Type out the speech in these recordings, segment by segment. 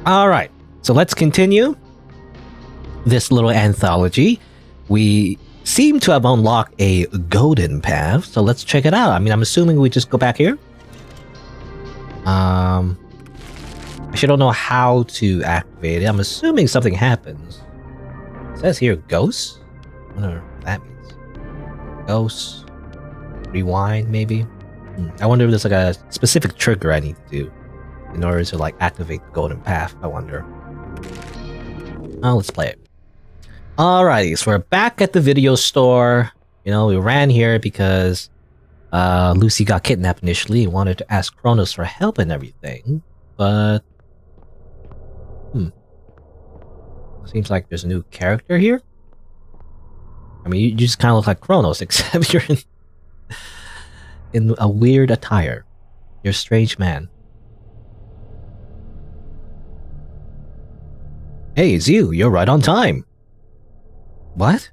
Alright, so let's continue this little anthology. We seem to have unlocked a golden path, so let's check it out. I mean, I'm assuming we just go back here. I actually don't know how to activate it. I'm assuming something happens. It says here ghosts? I wonder what that means. Ghosts. Rewind, maybe? I wonder if there's like a specific trigger I need to do in order to like activate the golden path. I wonder. Oh, let's play it. Alrighty, so we're back at the video store. You know, we ran here because Lucy got kidnapped initially and wanted to ask Kronos for help and everything. But seems like there's a new character here. I mean, you just kind of look like Kronos, except you're in a weird attire. You're a strange man. Hey, it's you. You're right on time. What?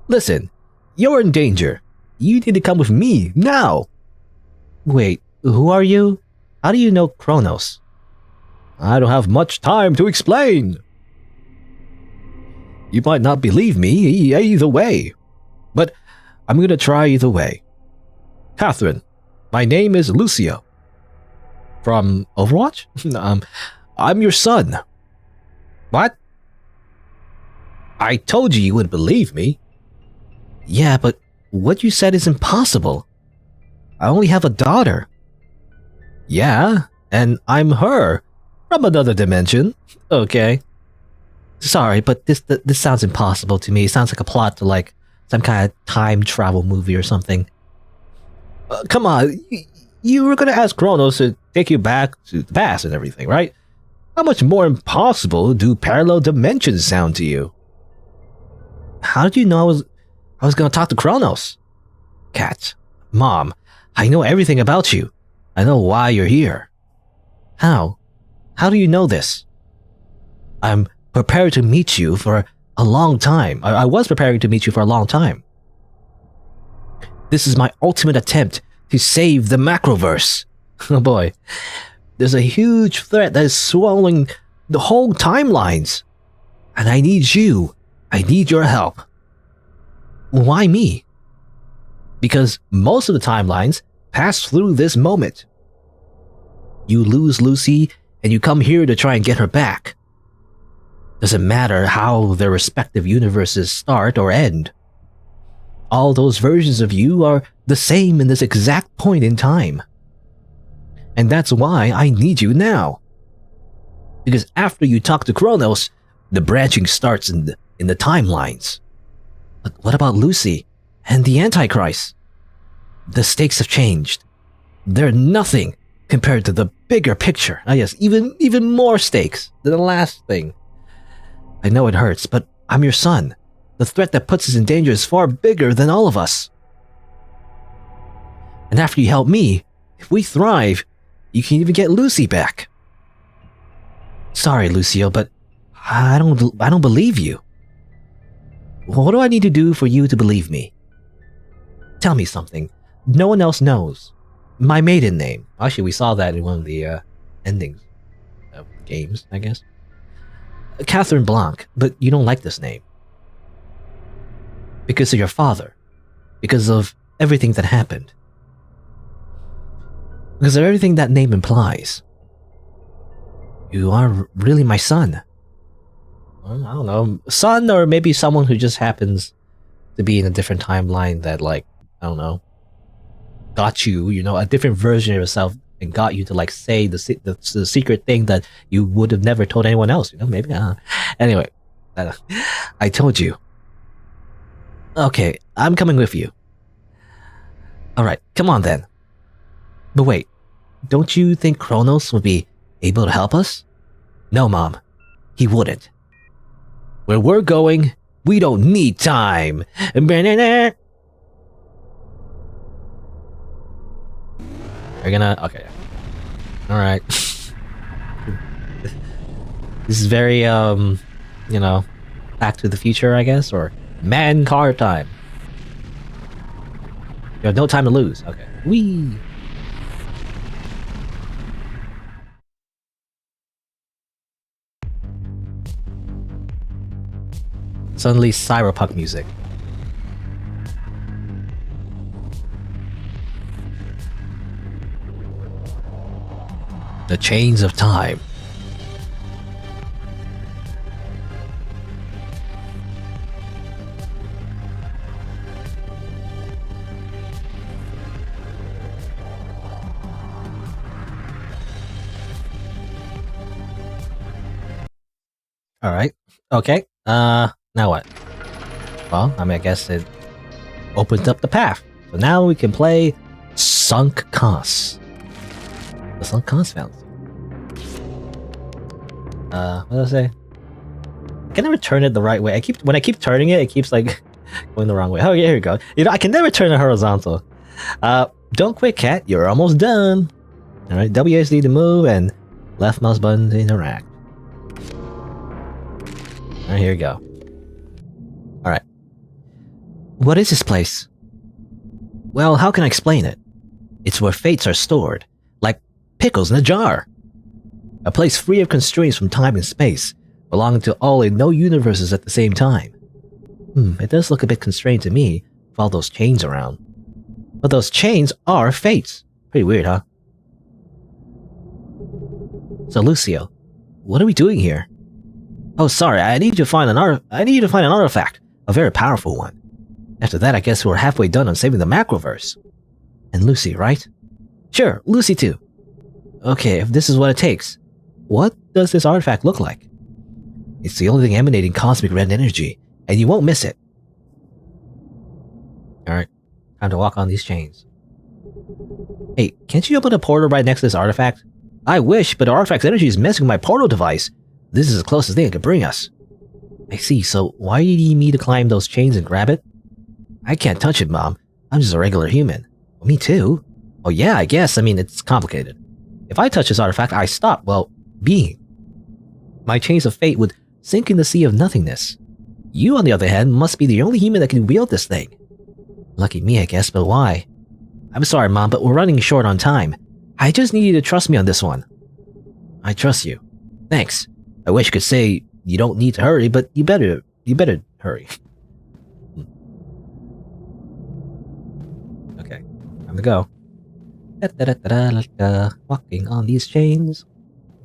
Listen, you're in danger. You need to come with me, now! Wait, who are you? How do you know Kronos? I don't have much time to explain! You might not believe me either way, but I'm gonna try either way. Catherine, my name is Lucio. From Overwatch? I'm your son. What? I told you wouldn't believe me. Yeah, but what you said is impossible. I only have a daughter. Yeah, and I'm her. From another dimension. Okay. Sorry, but this sounds impossible to me. It sounds like a plot to like some kind of time travel movie or something. Come on, you were gonna ask Kronos to take you back to the past and everything, right? How much more impossible do parallel dimensions sound to you? How did you know I was gonna talk to Kronos? Kat, Mom, I know everything about you. I know why you're here. How? How do you know this? I'm prepared to meet you for a long time. I was preparing to meet you for a long time. This is my ultimate attempt to save the macroverse. Oh boy. There's a huge threat that is swallowing the whole timelines. And I need you. I need your help. Why me? Because most of the timelines pass through this moment. You lose Lucy, and you come here to try and get her back. Doesn't matter how their respective universes start or end. All those versions of you are the same in this exact point in time. And that's why I need you now. Because after you talk to Kronos, the branching starts in the timelines. But what about Lucy and the Antichrist? The stakes have changed. They're nothing compared to the bigger picture. Ah yes, even more stakes than the last thing. I know it hurts, but I'm your son. The threat that puts us in danger is far bigger than all of us. And after you help me, if we thrive, you can even get Lucy back. Sorry, Lucio, but I don't believe you. What do I need to do for you to believe me? Tell me something. No one else knows. My maiden name. Actually, we saw that in one of the endings of games, I guess. Catherine Blanc, but you don't like this name. Because of your father. Because of everything that happened. Because of everything that name implies. You are really my son. Well, I don't know. Son, or maybe someone who just happens to be in a different timeline that, like, I don't know, got you, you know, a different version of yourself and got you to, like, say the secret thing that you would have never told anyone else, you know, maybe. Anyway, I told you. Okay, I'm coming with you. Alright, come on then. But wait, don't you think Kronos would be able to help us? No, Mom. He wouldn't. Where we're going, we don't need time. You're gonna... Okay. Alright. This is very, you know, Back to the Future, I guess, or man-car time. You have no time to lose. Okay. Whee! Suddenly cyberpunk music. The chains of time. Alright. Okay. Now what? Well, I mean, I guess it opens up the path. So now we can play Sunk Costs. The Sunk Costs Fallacy. What did I say? I can never turn it the right way. When I keep turning it, it keeps like going the wrong way. Oh yeah, here we go. You know, I can never turn it horizontal. Don't quit, cat. You're almost done. Alright, WSD to move and left mouse button to interact. Alright, here we go. Alright. What is this place? Well, how can I explain it? It's where fates are stored, like pickles in a jar. A place free of constraints from time and space, belonging to all and no universes at the same time. It does look a bit constrained to me, with all those chains around. But those chains are fates. Pretty weird, huh? So Lucio, what are we doing here? Oh, sorry, I need you to find an artifact, a very powerful one. After that, I guess we're halfway done on saving the macroverse. And Lucy, right? Sure, Lucy too. Okay, if this is what it takes, what does this artifact look like? It's the only thing emanating cosmic red energy, and you won't miss it. Alright, time to walk on these chains. Hey, can't you open a portal right next to this artifact? I wish, but the artifact's energy is messing with my portal device. This is the closest thing it could bring us. I see, so why do you need me to climb those chains and grab it? I can't touch it, Mom. I'm just a regular human. Well, me too. Oh yeah, I guess. I mean, it's complicated. If I touch this artifact, I stop, well, being. My chains of fate would sink in the sea of nothingness. You, on the other hand, must be the only human that can wield this thing. Lucky me, I guess, but why? I'm sorry, Mom, but we're running short on time. I just need you to trust me on this one. I trust you. Thanks. I wish I could say you don't need to hurry, but you better hurry. Okay, time to go. Walking on these chains.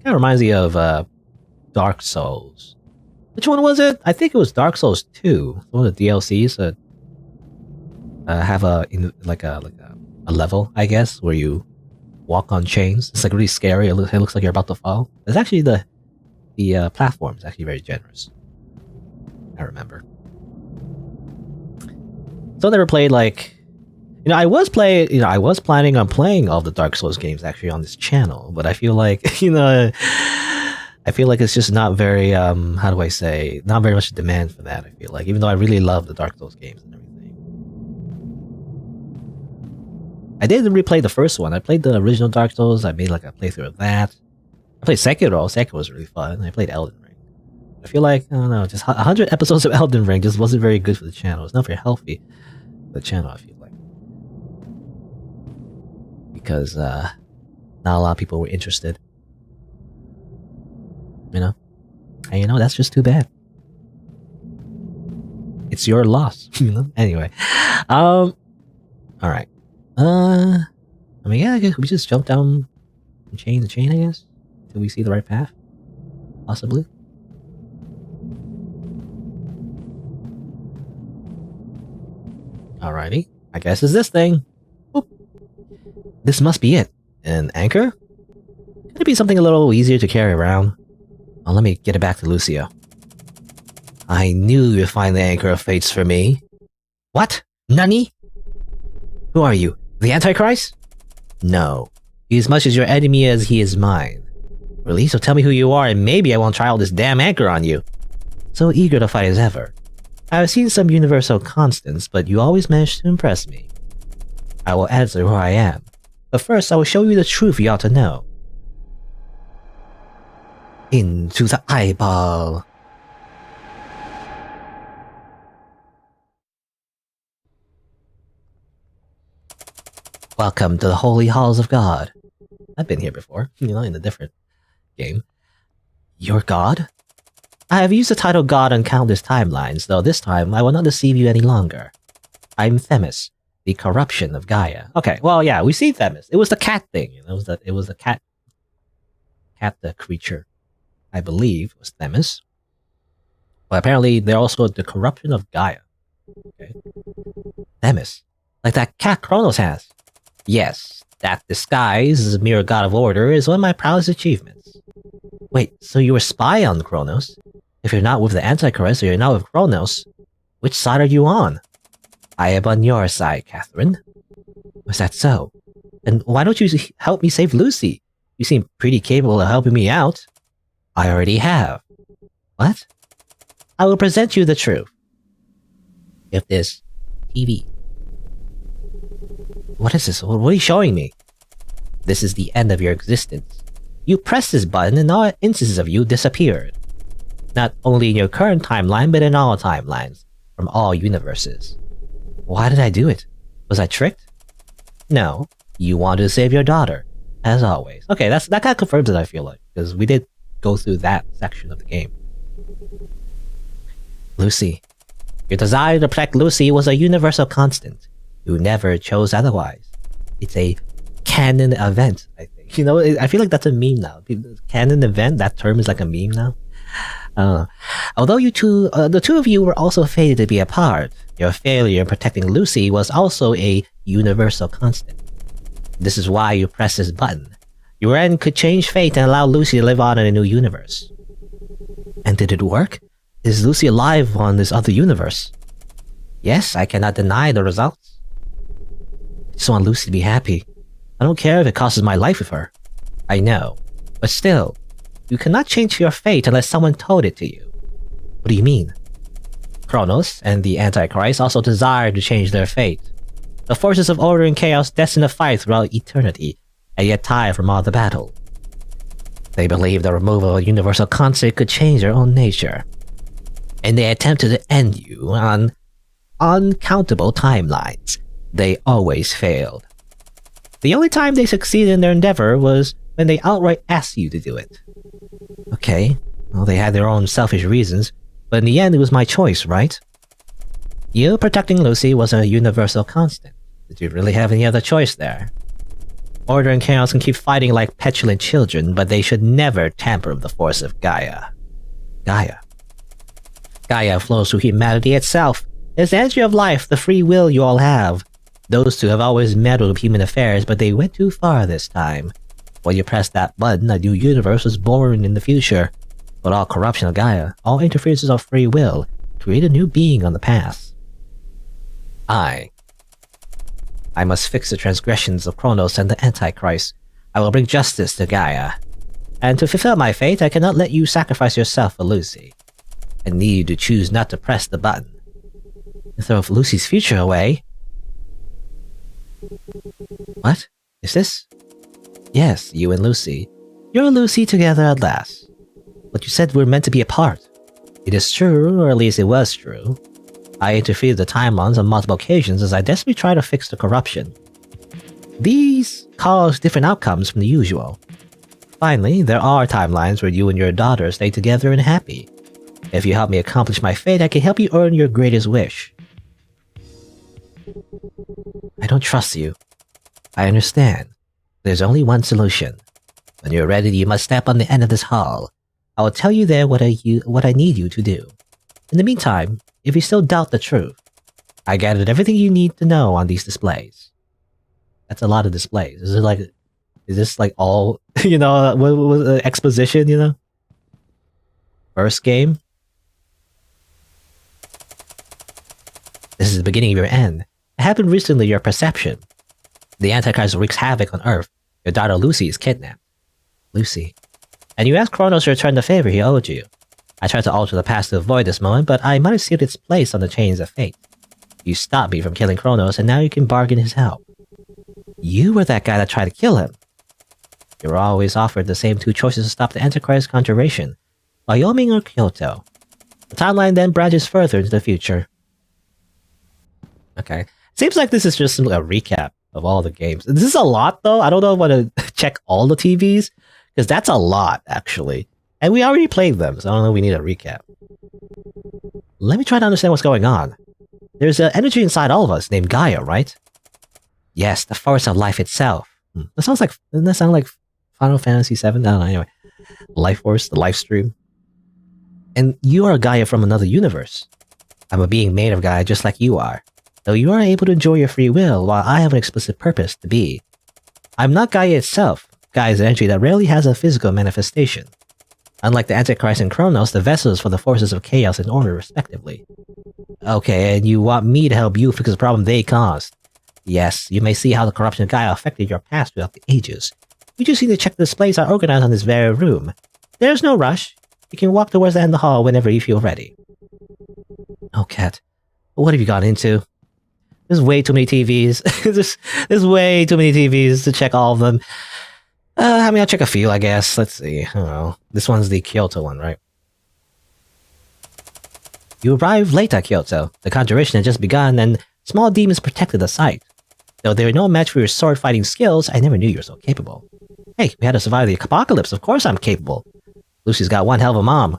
Kind of reminds me of Dark Souls. Which one was it? I think it was Dark Souls 2. One of the DLCs that have a level, I guess, where you walk on chains. It's like really scary. It looks like you're about to fall. It's actually the platform is actually very generous. I remember. So I never played like, I was planning on playing all the Dark Souls games actually on this channel, but I feel like, I feel like it's just not very, how do I say, not very much demand for that, I feel like, even though I really love the Dark Souls games and everything. I did replay the first one. I played the original Dark Souls. I made like a playthrough of that. I played Sekiro. Sekiro was really fun. I played Elden Ring. I feel like, I don't know, just 100 episodes of Elden Ring just wasn't very good for the channel. It's not very healthy for the channel, I feel like. Because, not a lot of people were interested. And that's just too bad. It's your loss, Anyway. Alright. I mean, yeah, I guess we just jump down and chain the chain, I guess, until we see the right path. Possibly. Alrighty. I guess it's this thing. Boop. This must be it. An anchor? Could it be something a little easier to carry around? Well, let me get it back to Lucio. I knew you'd find the anchor of fates for me. What? Nani? Who are you? The Antichrist? No. He's as much as your enemy as he is mine. Really? So tell me who you are and maybe I won't try all this damn anchor on you. So eager to fight as ever. I've seen some universal constants, but you always manage to impress me. I will answer who I am. But first, I will show you the truth you ought to know. Into the eyeball. Welcome to the holy halls of God. I've been here before, in a different game. Your God? I have used the title God on countless timelines, though this time I will not deceive you any longer. I'm Themis, the corruption of Gaia. Okay, well, yeah, we see Themis. It was the cat thing. It was the cat, the creature, I believe, was Themis. But apparently, they're also the corruption of Gaia. Okay. Themis, like that cat Kronos has. Yes, that disguise as a mere god of order is one of my proudest achievements. Wait, so you were a spy on Kronos? If you're not with the Antichrist or you're not with Kronos, which side are you on? I am on your side, Catherine. Was that so? And why don't you help me save Lucy? You seem pretty capable of helping me out. I already have. What? I will present you the truth. If this TV. What is this? What are you showing me? This is the end of your existence. You press this button and all instances of you disappeared. Not only in your current timeline, but in all timelines, from all universes. Why did I do it? Was I tricked? No, you wanted to save your daughter, as always. Okay, that kind of confirms it, I feel like, because we did go through that section of the game. Lucy. Your desire to protect Lucy was a universal constant. You never chose otherwise. It's a canon event, I think. You know, I feel like that's a meme now. Canon event, that term is like a meme now. Although you two, the two of you were also fated to be apart, your failure in protecting Lucy was also a universal constant. This is why you pressed this button. Your end could change fate and allow Lucy to live on in a new universe. And did it work? Is Lucy alive on this other universe? Yes, I cannot deny the results. I just want Lucy to be happy. I don't care if it costs my life with her. I know, but still, you cannot change your fate unless someone told it to you. What do you mean? Kronos and the Antichrist also desire to change their fate. The forces of order and chaos destined to fight throughout eternity, and yet tired from all the battle. They believe the removal of a universal constant could change their own nature, and they attempted to end you on uncountable timelines. They always failed. The only time they succeeded in their endeavor was when they outright asked you to do it. Okay, well, they had their own selfish reasons, but in the end it was my choice, right? You protecting Lucy was a universal constant. Did you really have any other choice there? Order and chaos can keep fighting like petulant children, but they should never tamper with the force of Gaia. Gaia flows through humanity itself. It's the energy of life, the free will you all have. Those two have always meddled with human affairs, but they went too far this time. When you pressed that button, a new universe was born in the future. But all corruption of Gaia, all interferences of free will, create a new being on the path. I must fix the transgressions of Kronos and the Antichrist. I will bring justice to Gaia. And to fulfill my fate, I cannot let you sacrifice yourself for Lucy. I need you to choose not to press the button. And throw Lucy's future away. What? Is this? Yes, you and Lucy. You and Lucy together at last. But you said we're meant to be apart. It is true, or at least it was true. I interfered with the timelines on multiple occasions as I desperately tried to fix the corruption. These caused different outcomes from the usual. Finally, there are timelines where you and your daughter stay together and happy. If you help me accomplish my fate, I can help you earn your greatest wish. I don't trust you. I understand. There's only one solution. When you're ready, you must step on the end of this hall. I will tell you there what I need you to do. In the meantime, if you still doubt the truth, I gathered everything you need to know on these displays. That's a lot of displays. Is this like all, you know, what was exposition, you know? First game? This is the beginning of your end. It happened recently, your perception. The Antichrist wreaks havoc on Earth. Your daughter Lucy is kidnapped. Lucy. And you asked Kronos to return the favor he owed you. I tried to alter the past to avoid this moment, but I might have sealed its place on the chains of fate. You stopped me from killing Kronos, and now you can bargain his help. You were that guy that tried to kill him. You were always offered the same two choices to stop the Antichrist conjuration, Wyoming or Kyoto. The timeline then branches further into the future. Okay. Seems like this is just a recap of all the games. This is a lot, though. I don't know if I want to check all the TVs, because that's a lot, actually. And we already played them, so I don't know if we need a recap. Let me try to understand what's going on. There's an energy inside all of us named Gaia, right? Yes, the force of life itself. Doesn't that sound like Final Fantasy VII? I don't know, anyway. Life Force, the life stream. And you are a Gaia from another universe. I'm a being made of Gaia just like you are. Though you are able to enjoy your free will, while I have an explicit purpose to be. I'm not Gaia itself. Gaia is an energy that rarely has a physical manifestation. Unlike the Antichrist and Kronos, the vessels for the forces of chaos and order respectively. Okay, and you want me to help you fix the problem they caused. Yes, you may see how the corruption of Gaia affected your past throughout the ages. You just need to check the displays are organized on this very room. There's no rush. You can walk towards the end of the hall whenever you feel ready. Oh, Cat. What have you gotten into? There's way too many TVs. there's way too many TVs to check all of them. I'll check a few, I guess. Let's see. I don't know. This one's the Kyoto one, right? You arrived late at Kyoto. The conjuration had just begun, and small demons protected the site. Though they were no match for your sword-fighting skills, I never knew you were so capable. Hey, we had to survive the apocalypse. Of course I'm capable. Lucy's got one hell of a mom.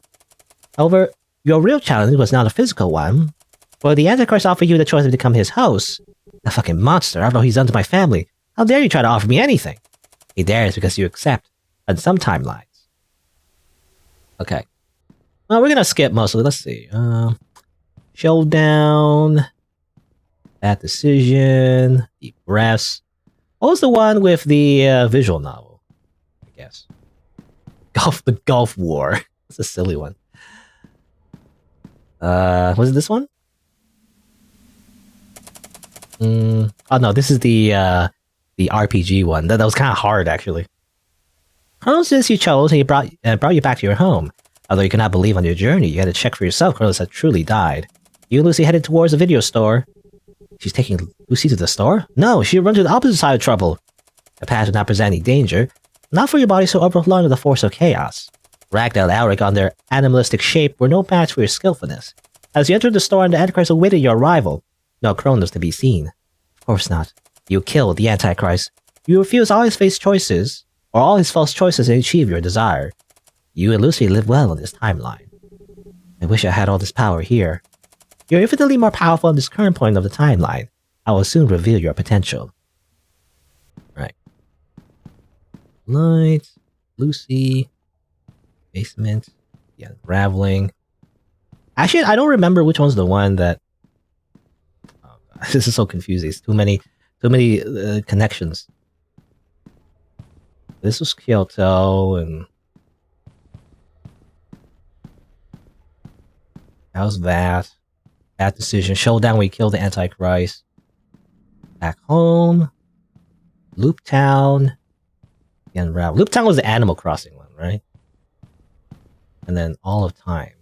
However, your real challenge was not a physical one. For the Antichrist offered you the choice to become his host. A fucking monster, after all he's done to my family. How dare you try to offer me anything? He dares because you accept. On some timelines. Okay. Well, we're gonna skip most of it. Let's see. Showdown. Bad decision. Deep breaths. What was the one with the visual novel? I guess. The Gulf War. That's a silly one. Was it this one? Oh no, this is the RPG one. That was kind of hard, actually. Kronos you chose, and he brought you back to your home. Although you cannot believe on your journey, you had to check for yourself Kronos had truly died. You and Lucy headed towards the video store. She's taking Lucy to the store? No, she run to the opposite side of trouble. The path did not present any danger. Not for your body so overflowing with the force of chaos. Ragdoll and Alric on their animalistic shape were no match for your skillfulness. As you entered the store and the Antichrist awaited your arrival, no Kronos to be seen. Of course not. You killed the Antichrist. You refused all his false choices, or all his false choices to achieve your desire. You and Lucy live well in this timeline. I wish I had all this power here. You're infinitely more powerful at this current point of the timeline. I will soon reveal your potential. Right. Light, Lucy, basement, yeah, unraveling. Actually, I don't remember which one's the one that... Oh, God, this is so confusing. It's too many connections. This was Kyoto, and... That was that. Bad decision. Showdown, we killed the Antichrist. Back home. Loop Town. Unravel. Loop Town was the Animal Crossing one, right? And then All of Time.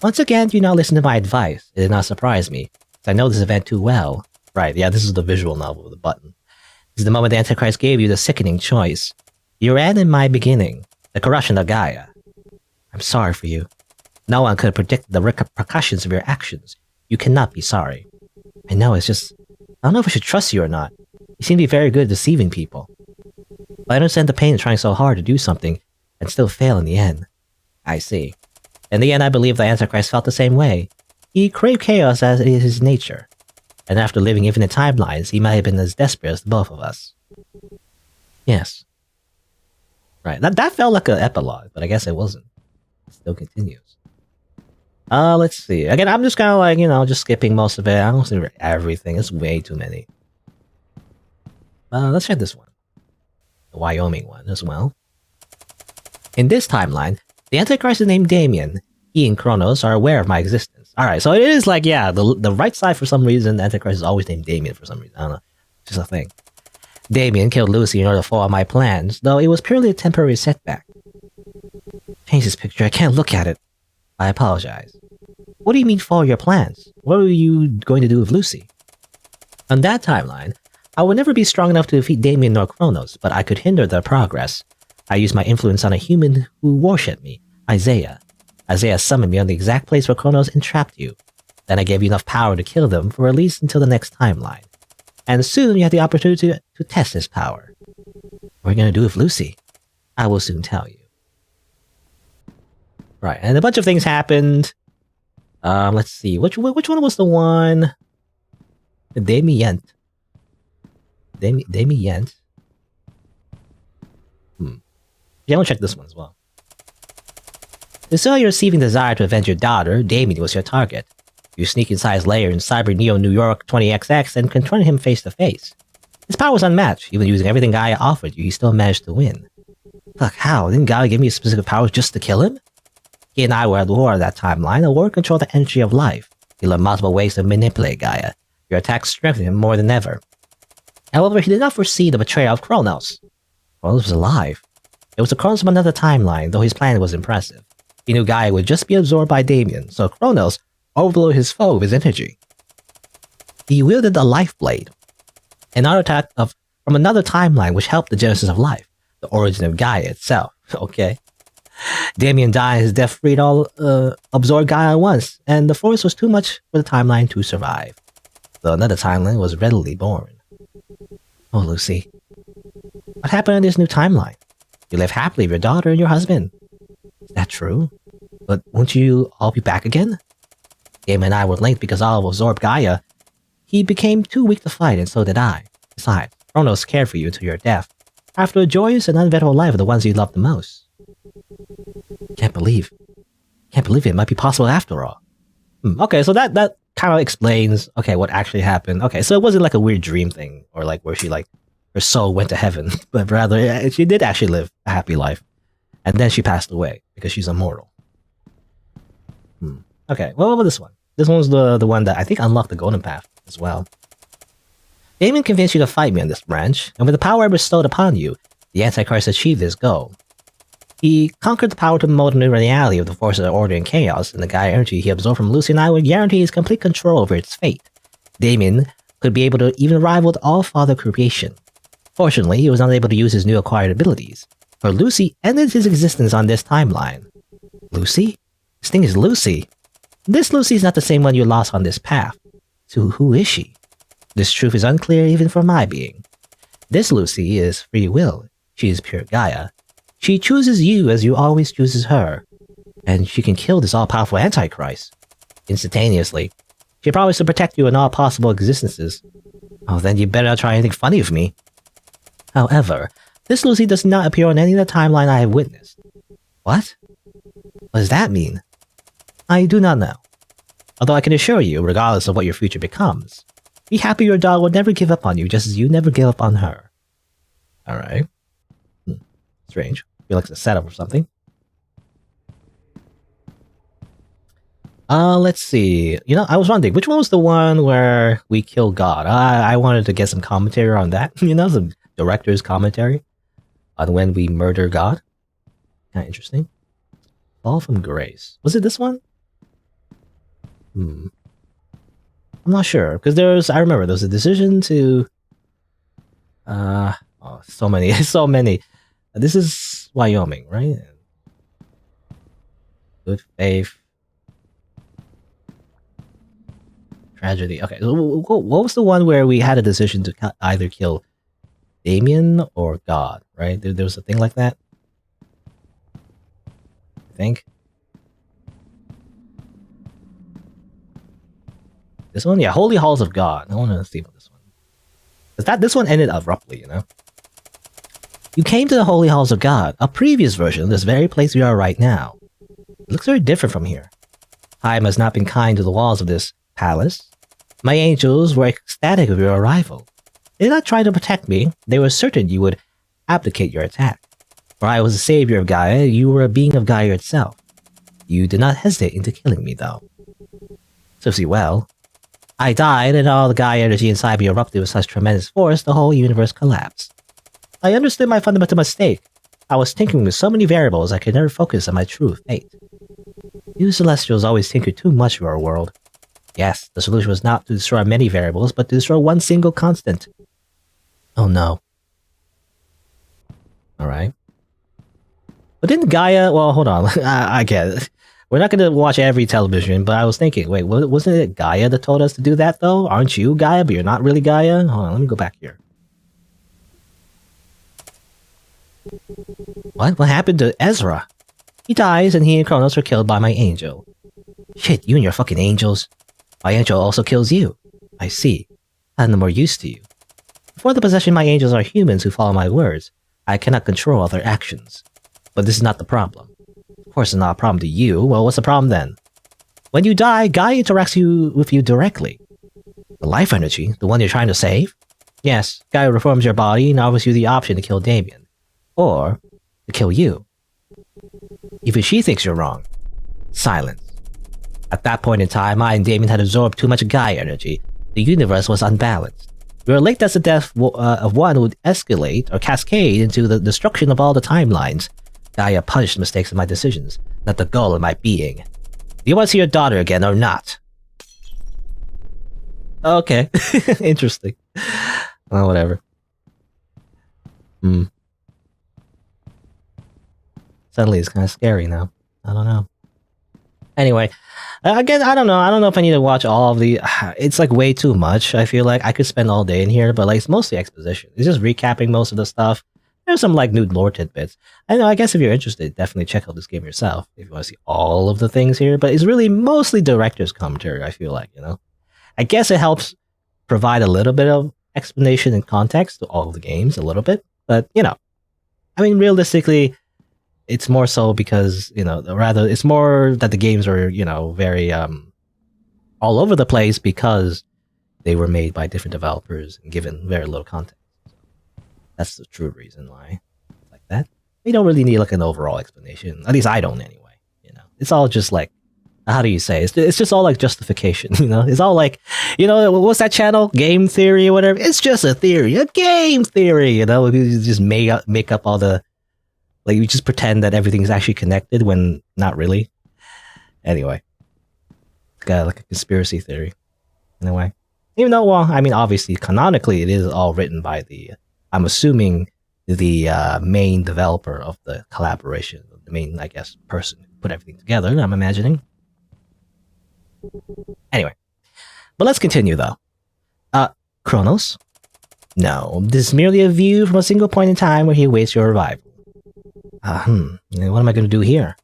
Once again, do not listen to my advice. It did not surprise me, because I know this event too well. Right, yeah, this is the visual novel with the button. This is the moment the Antichrist gave you the sickening choice. Your end and my beginning. The corruption of Gaia. I'm sorry for you. No one could predict the repercussions of your actions. You cannot be sorry. I know, it's just... I don't know if I should trust you or not. You seem to be very good at deceiving people. But I understand the pain of trying so hard to do something and still fail in the end. I see. In the end, I believe the Antichrist felt the same way. He craved chaos as is his nature. And after living infinite timelines, he might have been as desperate as both of us. Yes. Right, that felt like an epilogue, but I guess it wasn't. It still continues. Let's see. Again, I'm just kind of like, just skipping most of it. I don't see everything. It's way too many. Let's try this one. The Wyoming one as well. In this timeline, the Antichrist is named Damien. He and Kronos are aware of my existence. Alright, so it is like, yeah, the right side for some reason, the Antichrist is always named Damien for some reason. I don't know. It's just a thing. Damien killed Lucy in order to foil my plans, though it was purely a temporary setback. Change this picture. I can't look at it. I apologize. What do you mean follow your plans? What are you going to do with Lucy? On that timeline, I would never be strong enough to defeat Damien nor Kronos, but I could hinder their progress. I used my influence on a human who worshipped me, Isaiah. Isaiah summoned me on the exact place where Kronos entrapped you. Then I gave you enough power to kill them for at least until the next timeline. And soon you had the opportunity to test his power. What are you going to do with Lucy? I will soon tell you. Right, and a bunch of things happened. Let's see, which one was the one? Damien. Damien. Yeah, I'll check this one as well. To sell your receiving desire to avenge your daughter, Damien was your target. You sneak inside his lair in Cyber Neo New York 20XX and confront him face to face. His power was unmatched. Even using everything Gaia offered you, he still managed to win. Fuck, how? Didn't Gaia give me specific powers just to kill him? He and I were at war at that timeline, and war controlled the energy of life. He learned multiple ways to manipulate Gaia. Your attacks strengthened him more than ever. However, he did not foresee the betrayal of Kronos. Kronos was alive. It was a Kronos from another timeline, though his plan was impressive. He knew Gaia would just be absorbed by Damien, so Kronos overloaded his foe with his energy. He wielded a life blade, an artifact from another timeline which helped the genesis of life, the origin of Gaia itself. Okay. Damien died, his death freed all absorbed Gaia at once, and the force was too much for the timeline to survive. So another timeline was readily born. Oh, Lucy. What happened in this new timeline? You live happily with your daughter and your husband. Is that true? But won't you all be back again? Damien and I were linked because all of absorbed Gaia. He became too weak to fight, and so did I. Besides, Kronos cared for you until your death, after a joyous and uneventful life of the ones you loved the most. Can't believe it might be possible after all. Okay, so that kind of explains, okay, what actually happened. Okay, so it wasn't like a weird dream thing, or like where she her soul went to heaven, but rather she did actually live a happy life, and then she passed away because she's immortal. Okay, well, what about this one? This one was the one that I think unlocked the golden path as well. Damien convinced you to fight me on this branch, and with the power I bestowed upon you, the Antichrist achieved his goal. He conquered the power to mold a new reality of the forces of order and chaos, and the Gaia energy he absorbed from Lucy and I would guarantee his complete control over its fate. Damien could be able to even rival the All-Father creation. Fortunately, he was unable to use his new acquired abilities, for Lucy ended his existence on this timeline. Lucy? This thing is Lucy. This Lucy is not the same one you lost on this path. So who is she? This truth is unclear even for my being. This Lucy is free will. She is pure Gaia. She chooses you as you always chooses her. And she can kill this all-powerful Antichrist. Instantaneously. She promised to protect you in all possible existences. Oh, then you better not try anything funny with me. However, this Lucy does not appear on any of the timeline I have witnessed. What? What does that mean? I do not know. Although I can assure you, regardless of what your future becomes, be happy your dog will never give up on you just as you never give up on her. Alright. Strange. Feel like it's a setup or something. Let's see. You know, I was wondering, which one was the one where we kill God? I wanted to get some commentary on that. You know, some director's commentary on when we murder God. Kind of interesting. Fall from Grace. Was it this one? I'm not sure, because I remember there was a decision to... oh, so many, so many. This is Wyoming, right? Good faith. Tragedy. Okay, so what was the one where we had a decision to either kill Damien or God, right? There was a thing like that? I think. This one? Yeah, Holy Halls of God. I want to see about this one. Because this one ended abruptly, you know? You came to the Holy Halls of God, a previous version of this very place we are right now. It looks very different from here. Time has not been kind to the walls of this palace. My angels were ecstatic of your arrival. They did not try to protect me. They were certain you would abdicate your attack. For I was the savior of Gaia, you were a being of Gaia itself. You did not hesitate into killing me, though. So see, well, I died, and all the Gaia energy inside me erupted with such tremendous force, the whole universe collapsed. I understood my fundamental mistake. I was tinkering with so many variables I could never focus on my true fate. You Celestials always tinker too much with our world. Yes, the solution was not to destroy many variables, but to destroy one single constant. Oh no. Alright. But didn't Gaia... Well, hold on. I get it. We're not going to watch every television, but I was thinking, wait, wasn't it Gaia that told us to do that, though? Aren't you Gaia, but you're not really Gaia? Hold on, let me go back here. What? What happened to Ezra? He dies and he and Kronos are killed by my angel. Shit, you and your fucking angels. My angel also kills you. I see. I'm no more used to you. Before the possession, my angels are humans who follow my words. I cannot control their actions. But this is not the problem. Of course it's not a problem to you. Well, what's the problem then? When you die, Gaia interacts with you directly. The life energy? The one you're trying to save? Yes, Gaia reforms your body and offers you the option to kill Damien. Or to kill you. Even she thinks you're wrong. Silence. At that point in time, I and Damien had absorbed too much Gaia energy. The universe was unbalanced. We were linked as the death of one would escalate or cascade into the destruction of all the timelines. Gaia punished mistakes in my decisions, not the goal of my being. Do you want to see your daughter again or not? Okay. Interesting. Well, whatever. Suddenly it's kind of scary now. I don't know. Anyway, again, I don't know. I don't know if I need to watch all of the... It's like way too much. I feel like I could spend all day in here, but like it's mostly exposition. It's just recapping most of the stuff. There's some like new lore tidbits. I know, I guess if you're interested, definitely check out this game yourself if you want to see all of the things here, but it's really mostly director's commentary, I feel like, you know? I guess it helps provide a little bit of explanation and context to all of the games, a little bit, but, you know, I mean, realistically, it's more so because, you know, rather, it's more that the games are, you know, very all over the place because they were made by different developers and given very little context. That's the true reason why it's like that. You don't really need like an overall explanation. At least I don't anyway. You know, it's all just like, how do you say? It's just all like justification. You know, it's all like, you know, what's that channel? Game theory or whatever. It's just a theory, a game theory. You know, you just make up all the, like you just pretend that everything's actually connected when not really. Anyway, it's got like a conspiracy theory in a way. Even though, well, I mean, obviously, canonically, it is all written by the. I'm assuming the main developer of the collaboration, the main, I guess, person who put everything together, I'm imagining. Anyway, but let's continue though. Kronos? No, this is merely a view from a single point in time where he awaits your arrival. What am I going to do here?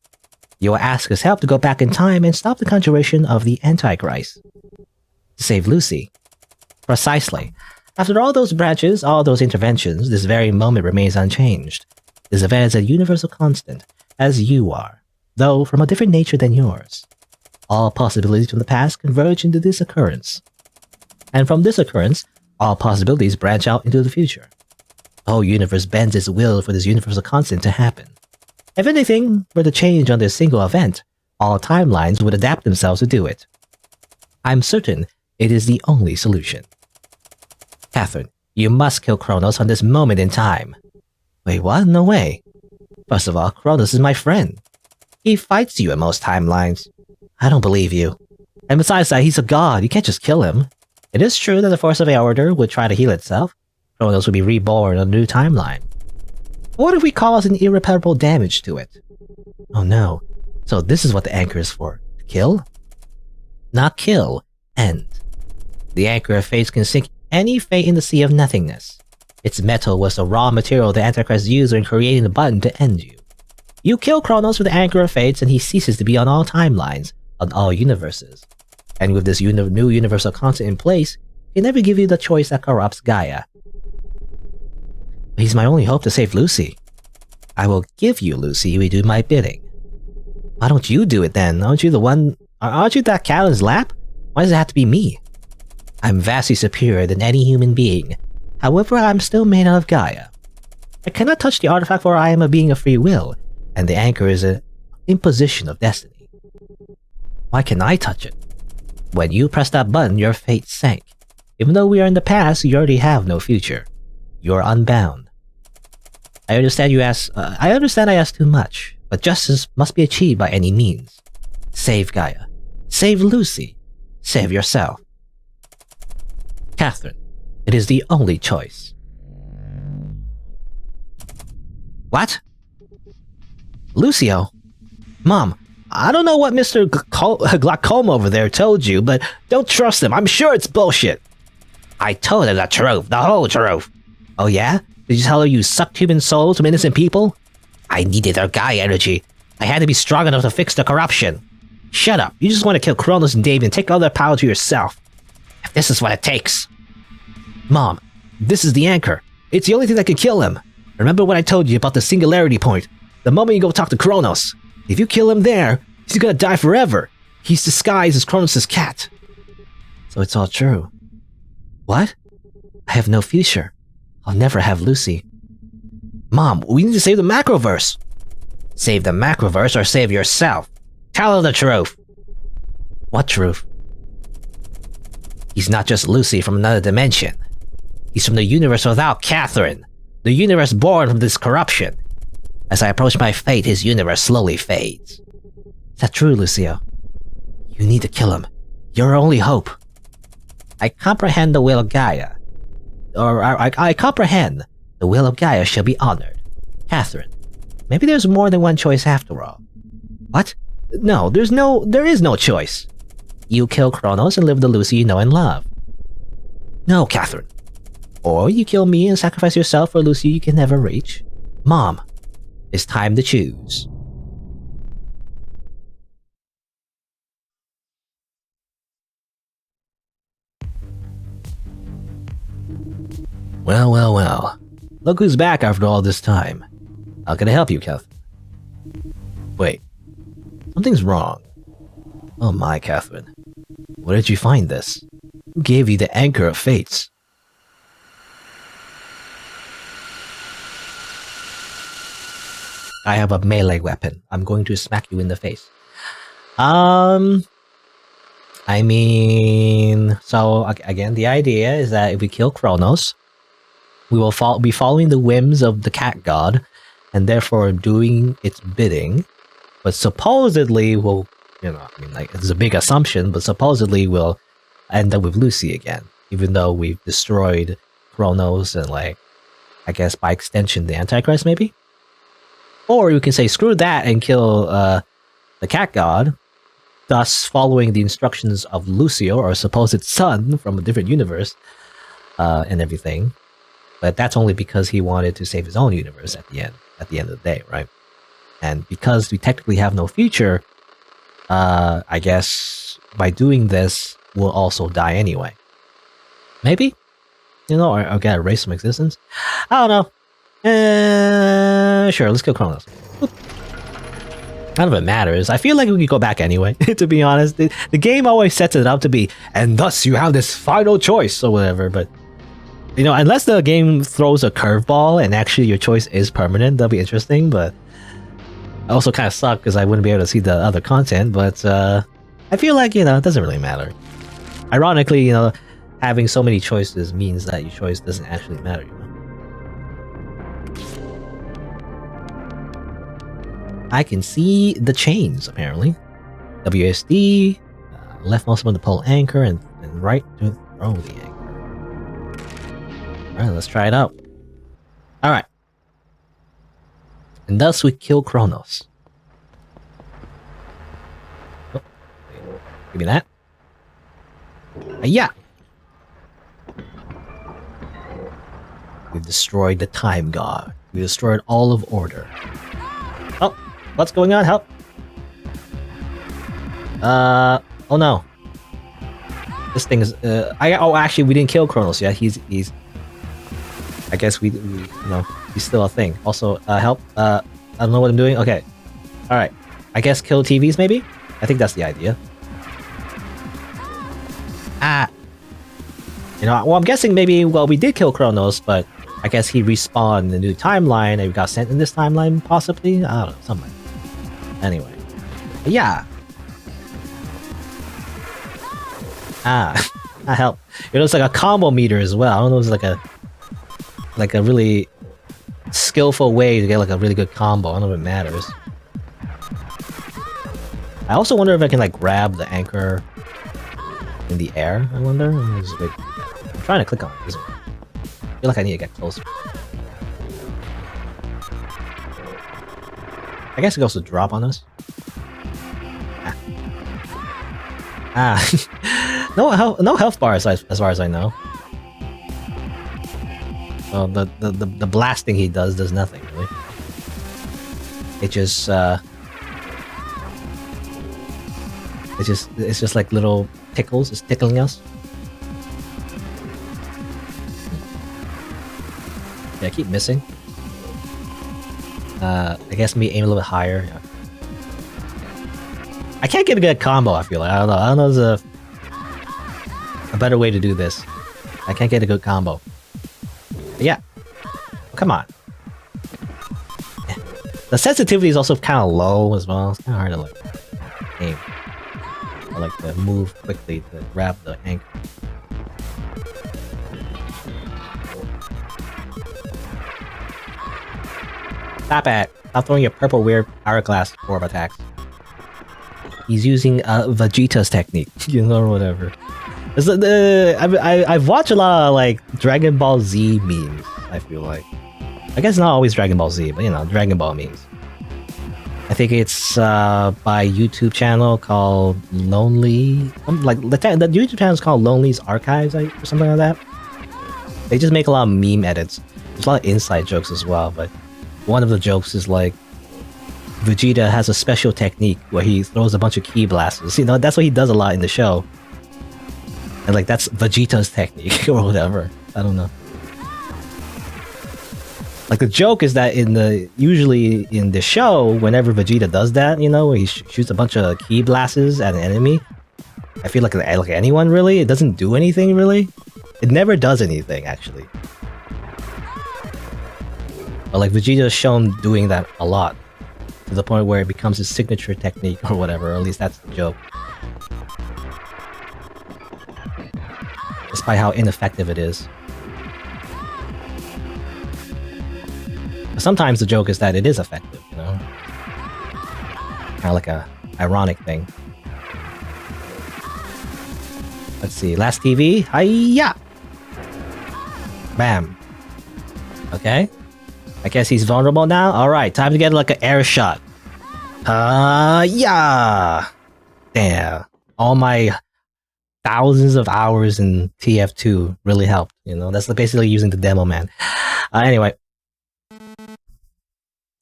You will ask his help to go back in time and stop the conjuration of the Antichrist. To save Lucy. Precisely. After all those branches, all those interventions, this very moment remains unchanged. This event is a universal constant, as you are, though from a different nature than yours. All possibilities from the past converge into this occurrence. And from this occurrence, all possibilities branch out into the future. The whole universe bends its will for this universal constant to happen. If anything were to change on this single event, all timelines would adapt themselves to do it. I'm certain it is the only solution. Catherine, you must kill Kronos on this moment in time. Wait, what? No way. First of all, Kronos is my friend. He fights you in most timelines. I don't believe you. And besides that, he's a god. You can't just kill him. It is true that the force of the order would try to heal itself. Kronos would be reborn on a new timeline. But what if we cause an irreparable damage to it? Oh no. So this is what the anchor is for. Kill? Not kill. End. The anchor of fate can sink any fate in the sea of nothingness. Its metal was the raw material the Antichrist used in creating the button to end you. You kill Kronos with the Anchor of Fates and he ceases to be on all timelines, on all universes. And with this new universal constant in place, he never give you the choice that corrupts Gaia. But he's my only hope to save Lucy. I will give you Lucy if you do my bidding. Why don't you do it then? Aren't you that cat in his lap? Why does it have to be me? I'm vastly superior than any human being. However, I'm still made out of Gaia. I cannot touch the artifact for I am a being of free will, and the anchor is an imposition of destiny. Why can I touch it? When you press that button, your fate sank. Even though we are in the past, you already have no future. You are unbound. I understand I ask too much, but justice must be achieved by any means. Save Gaia. Save Lucy. Save yourself. Catherine, it is the only choice. What? Lucio? Mom, I don't know what Mr. Glaucoma over there told you, but don't trust him. I'm sure it's bullshit. I told him the truth, the whole truth. Oh yeah? Did you tell her you sucked human souls from innocent people? I needed their Gaia energy. I had to be strong enough to fix the corruption. Shut up. You just want to kill Kronos and Dave and take all their power to yourself. If this is what it takes. Mom, this is the anchor. It's the only thing that can kill him. Remember what I told you about the singularity point? The moment you go talk to Kronos. If you kill him there, he's gonna die forever. He's disguised as Kronos' cat. So it's all true. What? I have no future. I'll never have Lucy. Mom, we need to save the macroverse. Save the macroverse or save yourself. Tell her the truth. What truth? He's not just Lucy from another dimension. He's from the universe without Catherine. The universe born from this corruption. As I approach my fate, his universe slowly fades. Is that true, Lucio? You need to kill him. You're our only hope. I comprehend the will of Gaia. I comprehend. The will of Gaia shall be honored. Catherine, maybe there's more than one choice after all. What? No, there is no choice. You kill Kronos and live the Lucy you know and love. No, Catherine. Or you kill me and sacrifice yourself for Lucy you can never reach. Mom, it's time to choose. Well. Look who's back after all this time. How can I help you, Catherine? Wait. Something's wrong. Oh my, Catherine. Where did you find this? Who gave you the anchor of fates? I have a melee weapon. I'm going to smack you in the face. I mean... So, again, the idea is that if we kill Kronos, we will be following the whims of the cat god, and therefore doing its bidding. But supposedly we'll, it's a big assumption, but supposedly we'll end up with Lucy again, even though we've destroyed Kronos and, I guess by extension, the Antichrist, maybe? Or you can say, screw that and kill the cat god, thus following the instructions of Lucio, or supposed son from a different universe, and everything. But that's only because he wanted to save his own universe at the end of the day, right? And because we technically have no future, I guess by doing this, we'll also die anyway. Maybe? Or get erased from existence? I don't know. Sure, let's kill Kronos. None of it matters. I feel like we could go back anyway, to be honest. The game always sets it up to be, and thus you have this final choice or whatever, but unless the game throws a curveball and actually your choice is permanent, that'll be interesting, but I also kind of suck because I wouldn't be able to see the other content, but I feel like, it doesn't really matter. Ironically, having so many choices means that your choice doesn't actually matter, I can see the chains, apparently. WSD, left mouse button to pull anchor, and right to throw the anchor. Alright, let's try it out. Alright. And thus we kill Kronos. Oh, give me that. Yeah. We've destroyed the time god. We destroyed all of order. Oh, what's going on? Help. Oh no. This thing is, actually we didn't kill Kronos yet. He's I guess we he's still a thing. Also, help. I don't know what I'm doing. Okay. Alright. I guess kill TVs maybe? I think that's the idea. Well, I'm guessing maybe, we did kill Kronos, but I guess he respawned in the new timeline and we got sent in this timeline, possibly? I don't know, something. Anyway. Yeah. Help. It's like a combo meter as well. I don't know if it's like a really skillful way to get a really good combo. I don't know if it matters. I also wonder if I can grab the anchor in the air. I wonder. I'm trying to click on it. I feel like I need to get closer. I guess it goes to drop on us. No health bar as far as I know. Well, the blasting he does nothing really. It just it's just like little tickles. It's tickling us. Yeah, I keep missing. I guess me aim a little bit higher. Yeah. I can't get a good combo. I feel like I don't know. I don't know. There's a better way to do this. I can't get a good combo. But yeah, come on. The sensitivity is also kind of low as well. It's kind of hard to like aim. I like to move quickly to grab the anchor. Stop it! Stop throwing your purple weird hourglass orb attacks. He's using Vegeta's technique, you know, or whatever. I've watched a lot of like Dragon Ball Z memes. I feel like, I guess not always Dragon Ball Z, but you know, Dragon Ball memes. I think it's by a YouTube channel called Lonely. Like the YouTube channel is called Lonely's Archives, or something like that. They just make a lot of meme edits. There's a lot of inside jokes as well, but one of the jokes is like Vegeta has a special technique where he throws a bunch of ki blasters. You know, that's what he does a lot in the show. And like that's Vegeta's technique or whatever. I don't know. Like the joke is that usually in the show, whenever Vegeta does that, you know, he shoots a bunch of ki blasters at an enemy. I feel like anyone really, it doesn't do anything really. It never does anything actually. But like Vegeta is shown doing that a lot, to the point where it becomes his signature technique or whatever, or at least that's the joke. Despite how ineffective it is. But sometimes the joke is that it is effective, you know? Kind of like a ironic thing. Let's see, last TV, hiya! Bam. Okay. I guess he's vulnerable now? Alright, time to get like an air shot. Yeah! Damn. All my thousands of hours in TF2 really helped, you know? That's basically using the demo, man. Anyway.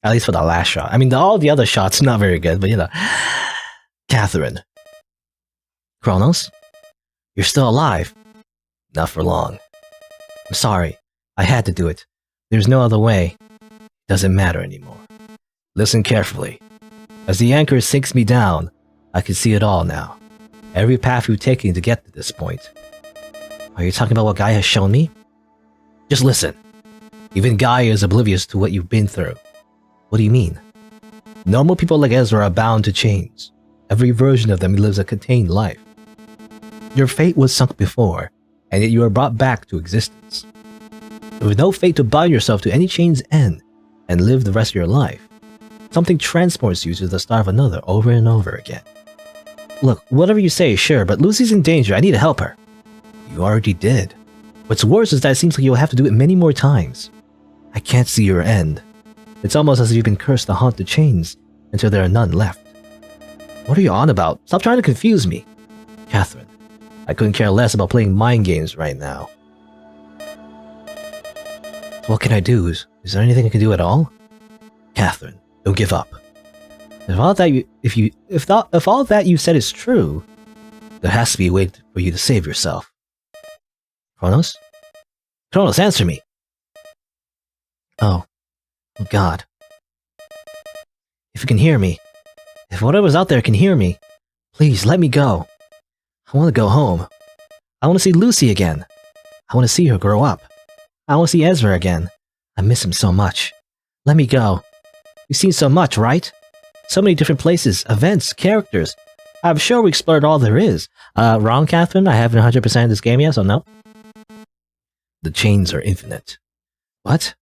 At least for the last shot. I mean, all the other shots, not very good, but you know. Catherine. Kronos? You're still alive. Not for long. I'm sorry. I had to do it. There's no other way. Doesn't matter anymore. Listen carefully. As the anchor sinks me down, I can see it all now. Every path you've taken to get to this point. Are you talking about what Gaia has shown me? Just listen. Even Gaia is oblivious to what you've been through. What do you mean? Normal people like Ezra are bound to chains. Every version of them lives a contained life. Your fate was sunk before, and yet you are brought back to existence. With no fate to bind yourself to any chain's end and live the rest of your life, something transports you to the start of another over and over again. Look, whatever you say, sure, but Lucy's in danger. I need to help her. You already did. What's worse is that it seems like you'll have to do it many more times. I can't see your end. It's almost as if you've been cursed to haunt the chains until there are none left. What are you on about? Stop trying to confuse me. Catherine, I couldn't care less about playing mind games right now. What can I do? Is there anything I can do at all? Catherine, don't give up. If all that you said is true, there has to be a way for you to save yourself. Kronos? Kronos, answer me! Oh God. If you can hear me, if whatever's out there can hear me, please let me go. I want to go home. I want to see Lucy again. I want to see her grow up. I want to see Ezra again. I miss him so much. Let me go. You've seen so much, right? So many different places, events, characters. I'm sure we explored all there is. Wrong, Catherine? I haven't 100% this game yet, so no. The chains are infinite. What?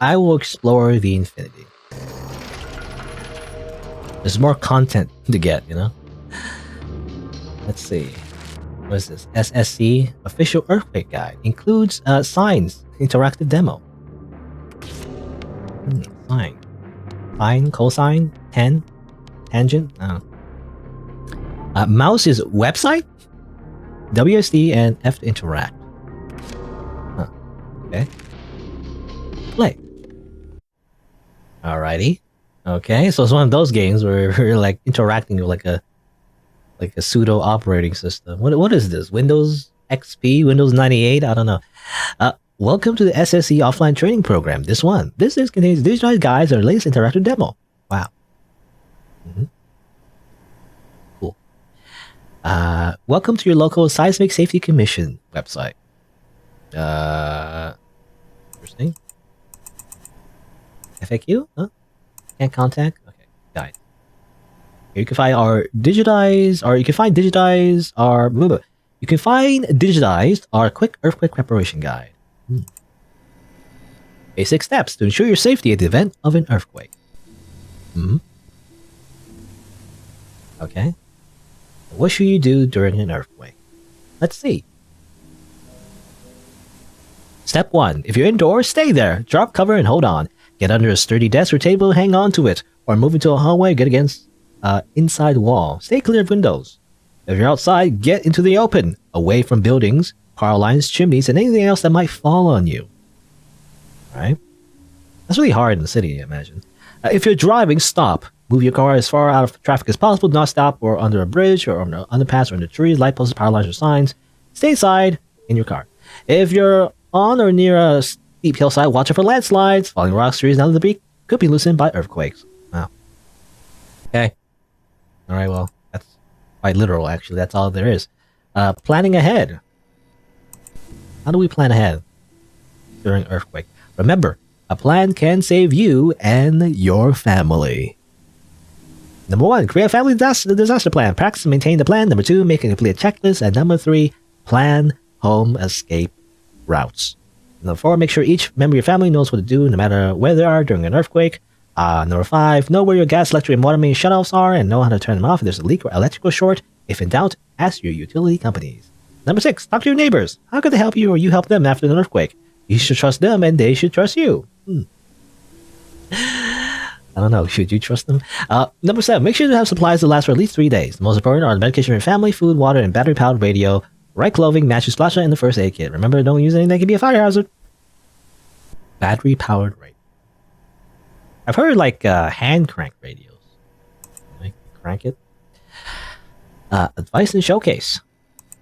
I will explore the infinity. There's more content to get, you know? Let's see. What is this? SSC Official Earthquake Guide. Includes signs. Interactive demo. Sign. Sine, cosine, tan, tangent. Oh. Mouse is website, WSD, and F to interact. Huh. Okay. Play. Alrighty. Okay, so it's one of those games where you're like interacting with like a pseudo operating system. What is this? Windows XP, Windows 98? I don't know. Welcome to the SSE offline training program. This contains digitized guides and the latest interactive demo. Wow. Cool. Welcome to your local Seismic Safety Commission website. Interesting. FAQ? Huh? Can't contact? Okay, guide. You can find our digitized, or you can find digitized our quick earthquake preparation guide. Basic steps to ensure your safety at the event of an earthquake. Okay. What should you do during an earthquake? Let's see. Step 1. If you're indoors, stay there. Drop cover and hold on. Get under a sturdy desk or table, hang on to it. Or move into a hallway, get against inside wall. Stay clear of windows. If you're outside, get into the open. Away from buildings, power lines, chimneys, and anything else that might fall on you. Alright? That's really hard in the city, I imagine. If you're driving, stop. Move your car as far out of traffic as possible. Do not stop or under a bridge or on an underpass or under trees, light posts, power lines, or signs. Stay inside in your car. If you're on or near a steep hillside, watch out for landslides, falling rocks, trees, and other debris could be loosened by earthquakes. Wow. Okay. Alright, well, that's quite literal, actually. That's all there is. Planning ahead. How do we plan ahead during an earthquake? Remember, a plan can save you and your family. Number 1, create a family disaster plan. Practice and maintain the plan. Number 2, make a complete checklist. And number 3, plan home escape routes. Number 4, make sure each member of your family knows what to do no matter where they are during an earthquake. Number 5, know where your gas, electric, and water main shutoffs are and know how to turn them off if there's a leak or electrical short. If in doubt, ask your utility companies. Number 6, talk to your neighbors. How could they help you or you help them after an earthquake? You should trust them and they should trust you. I don't know. Should you trust them? Number 7, make sure to have supplies that last for at least 3 days. The most important are the medication for your family, food, water, and battery-powered radio, right clothing, matches, flashlight, and the first aid kit. Remember, don't use anything that can be a fire hazard. Battery-powered radio. I've heard like hand crank radios. Like crank it. Advice and showcase.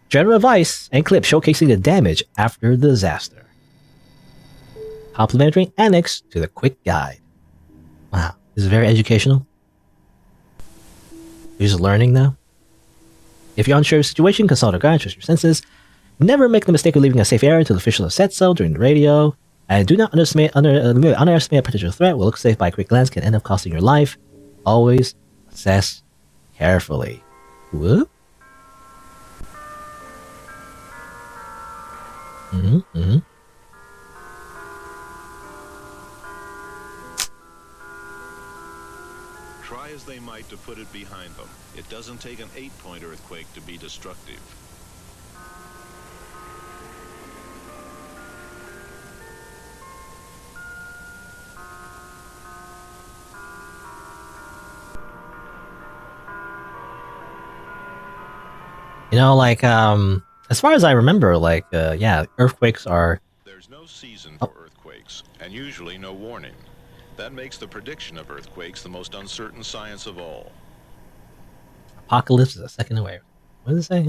General advice and clip showcasing the damage after the disaster. Complimentary annex to the quick guide. Wow, this is very educational. You're just learning now. If you're unsure of the situation, consult a guide, trust your senses. Never make the mistake of leaving a safe area until the official has said so during the radio. And do not underestimate a potential threat. Will look safe by a quick glance can end up costing your life. Always assess carefully. Whoop. Try as they might to put it behind them. It doesn't take an 8-point earthquake to be destructive. You know, like, as far as I remember, like, yeah, earthquakes are... There's no season for earthquakes, and usually no warning. That makes the prediction of earthquakes the most uncertain science of all. Apocalypse is a second away. What does it say?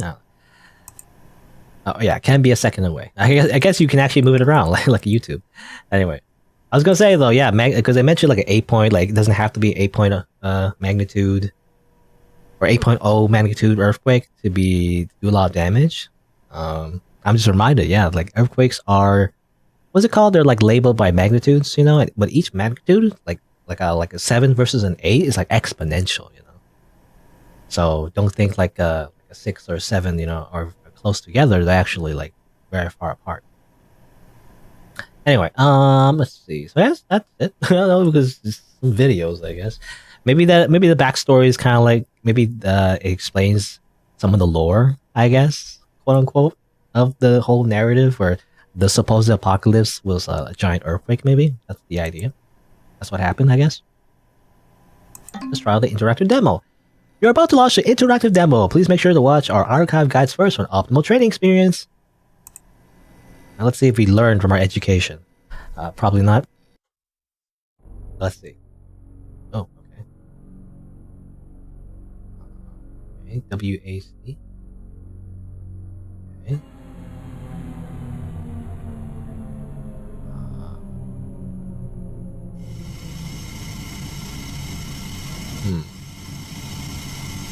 Oh, yeah, it can be a second away. I guess you can actually move it around, like YouTube. Anyway, I was gonna say, though, yeah, because they mentioned, like, an 8-point, like, it doesn't have to be 8-point magnitude or 8.0 magnitude earthquake to do a lot of damage. I'm just reminded, yeah, like earthquakes are, what's it called? They're like labeled by magnitudes, you know. But each magnitude, like a 7 versus an 8, is like exponential, you know. So don't think like a 6 or 7, you know, are close together. They're actually like very far apart. Anyway, let's see. So yes, that's it. I don't know, because it's some videos, I guess. Maybe the backstory is kind of like, maybe it explains some of the lore, I guess, quote unquote, of the whole narrative, where the supposed apocalypse was a giant earthquake. Maybe that's the idea. That's what happened, I guess. Let's try the interactive demo. You're about to launch the interactive demo. Please make sure to watch our archive guides first for an optimal training experience. Now let's see if we learned from our education. Probably not. Let's see. Oh, okay. Okay, WAC. Okay.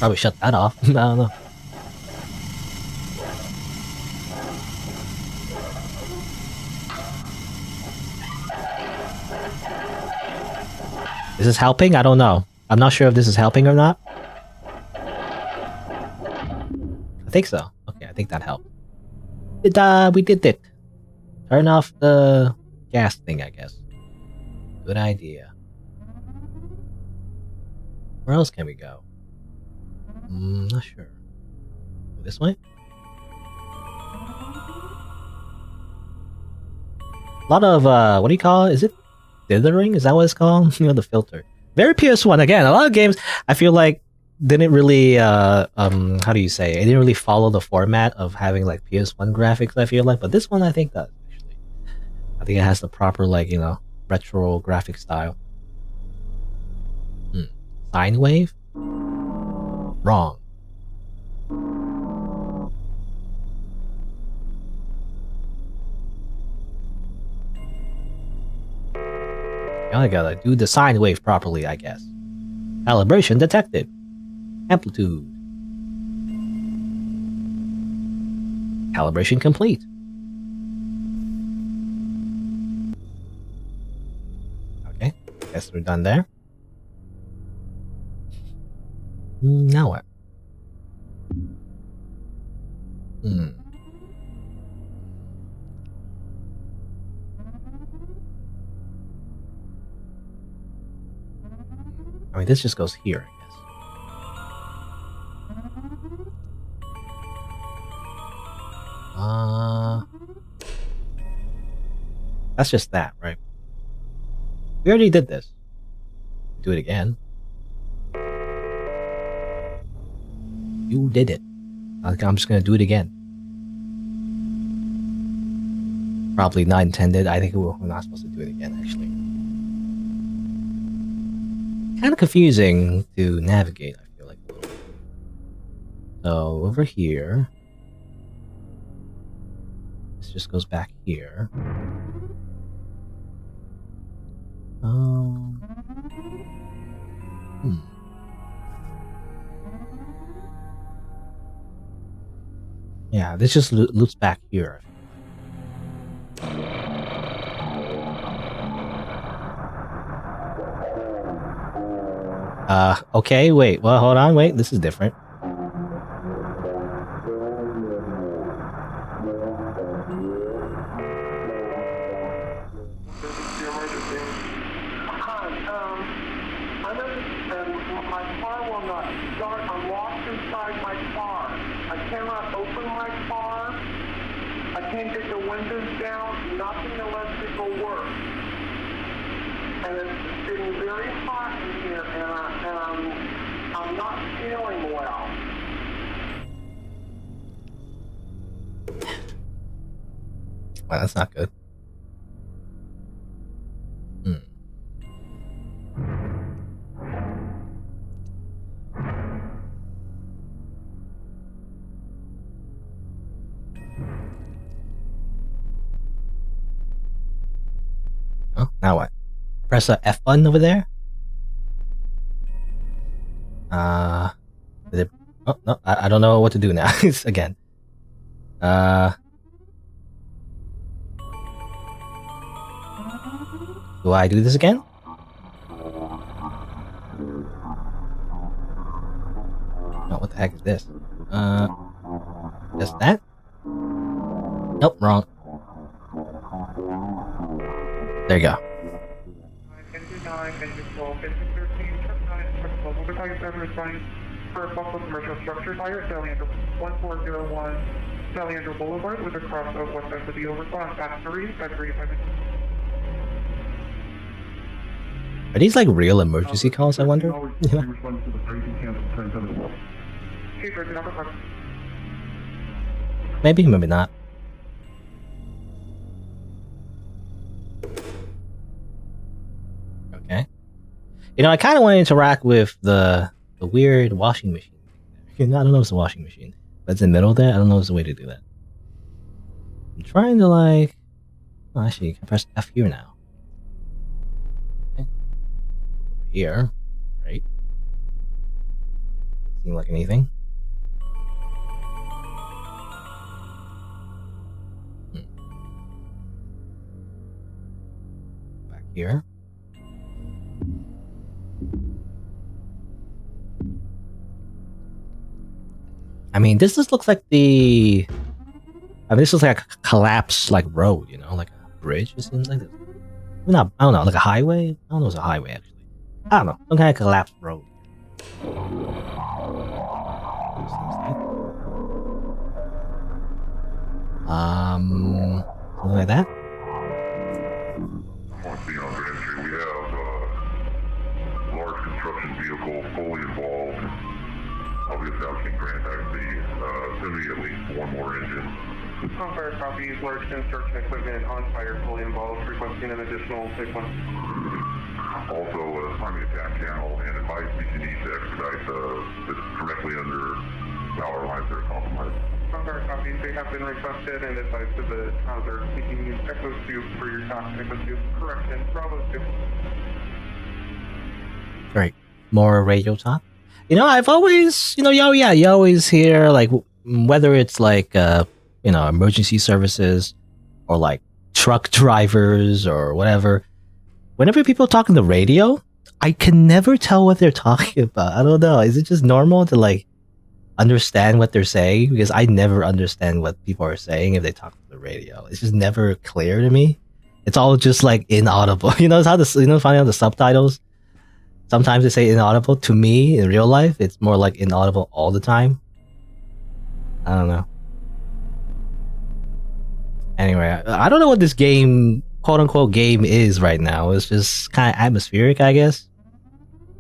Probably shut that off. I don't know. Is this helping? I don't know. I'm not sure if this is helping or not. I think so. Okay, I think that helped. We did it. Turn off the gas thing, I guess. Good idea. Where else can we go? Not sure. This way? A lot of, what do you call it? Is it dithering? Is that what it's called? You know, the filter. Very PS1. Again, a lot of games, I feel like, didn't really, how do you say? It didn't really follow the format of having, like, PS1 graphics, I feel like. But this one, I think, does, actually. I think it has the proper, like, you know, retro graphic style. Sine wave? Wrong. I gotta do the sine wave properly, I guess. Calibration detected. Amplitude. Calibration complete. Okay, guess we're done there. Now what? I mean, this just goes here, I guess. That's just that, right? We already did this. Do it again. You did it. I'm just gonna do it again. Probably not intended. I think we're not supposed to do it again, actually. Kind of confusing to navigate, I feel like. So, over here. This just goes back here. Yeah, this just loops back here. Okay, wait. Well, hold on, wait. This is different. Well, that's not good. Oh, now what? Press the F button over there? Did it... Oh, no, I don't know what to do now. Again. Do I do this again? Oh, what the heck is this? Just that? Nope, wrong. There you go. For Buffalo Commercial Structure Fire, Saliendo 1401, Saliendo Boulevard with a cross of West End Video response at 3 at 35. Are these like real emergency calls, I wonder? We responded to the site and canceled transmitted. Chief, there's another question. Maybe, maybe not. Okay. You know, I kind of want to interact with the weird washing machine. You know, I don't know if it's a washing machine, but it's in the middle there. I don't know if there's a way to do that. I'm trying to like... Oh, actually, you can press F here now. Okay. Over here. Right. Doesn't seem like anything. Back here. I mean, this just looks like the... I mean, this looks like a collapsed, like, road, you know? Like a bridge, it seems like. Not, I don't know, like a highway? I don't know if it's a highway, actually. I don't know, some kind of collapsed road. Something like that? Once beyond the entry, we have a large construction vehicle fully involved. I'll be establishing contact soon at least one more engine. On fire copies, large construction equipment on fire, fully involved, requesting an additional sequence. Also, timing attack channel and advice PCD to expedite this directly under power lines that are compromised. On fire copies, they have been requested and advised to the they're seeking Echo 2 for your talk. Echo 2, correction, Bravo 2. Right. More radio talk. You know, I've always, you know, you always hear, like, whether it's like, you know, emergency services or like truck drivers or whatever. Whenever people talk on the radio, I can never tell what they're talking about. I don't know. Is it just normal to like understand what they're saying? Because I never understand what people are saying if they talk on the radio. It's just never clear to me. It's all just like inaudible. You know, it's how finding out the subtitles. Sometimes they say inaudible. To me, in real life, it's more like inaudible all the time. I don't know. Anyway, I don't know what this game, quote-unquote game, is right now. It's just kind of atmospheric, I guess.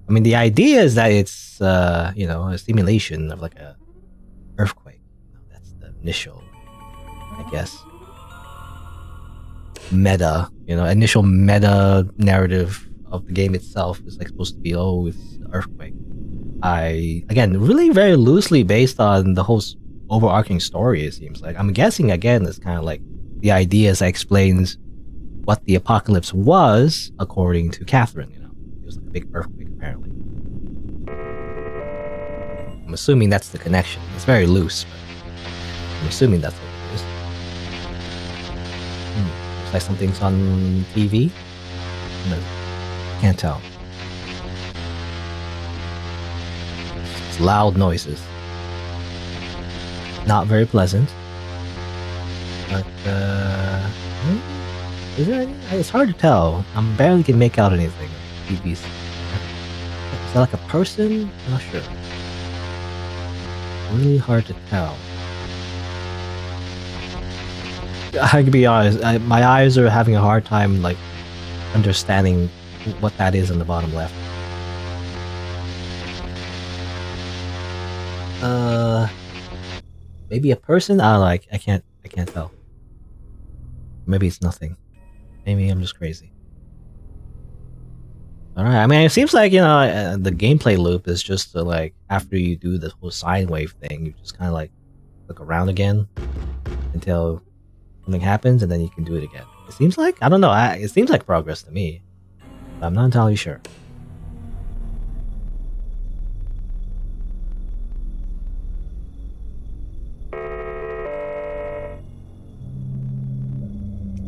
I mean, the idea is that it's, you know, a simulation of like a earthquake. That's the initial, I guess, initial meta narrative of the game itself is like supposed to be, oh, it's earthquake. Again, really very loosely based on the whole overarching story, it seems like. I'm guessing, again, it's kind of like the ideas that explains what the apocalypse was, according to Catherine, you know. It was like a big earthquake, apparently. I'm assuming that's the connection. It's very loose, but I'm assuming that's what it is. Looks like something's on TV. No, can't tell. It's loud noises. Not very pleasant. But, is there any? It's hard to tell. I barely can make out anything. TVs. Is that like a person? I'm not sure. Really hard to tell. I can be honest, my eyes are having a hard time, like, understanding what that is in the bottom left. Maybe a person? I don't know, I can't tell. Maybe it's nothing. Maybe I'm just crazy. Alright, I mean, it seems like, you know, the gameplay loop is just to, like, after you do the whole sine wave thing, you just kind of, like, look around again until something happens, and then you can do it again. It seems like? I don't know, it seems like progress to me. But I'm not entirely sure.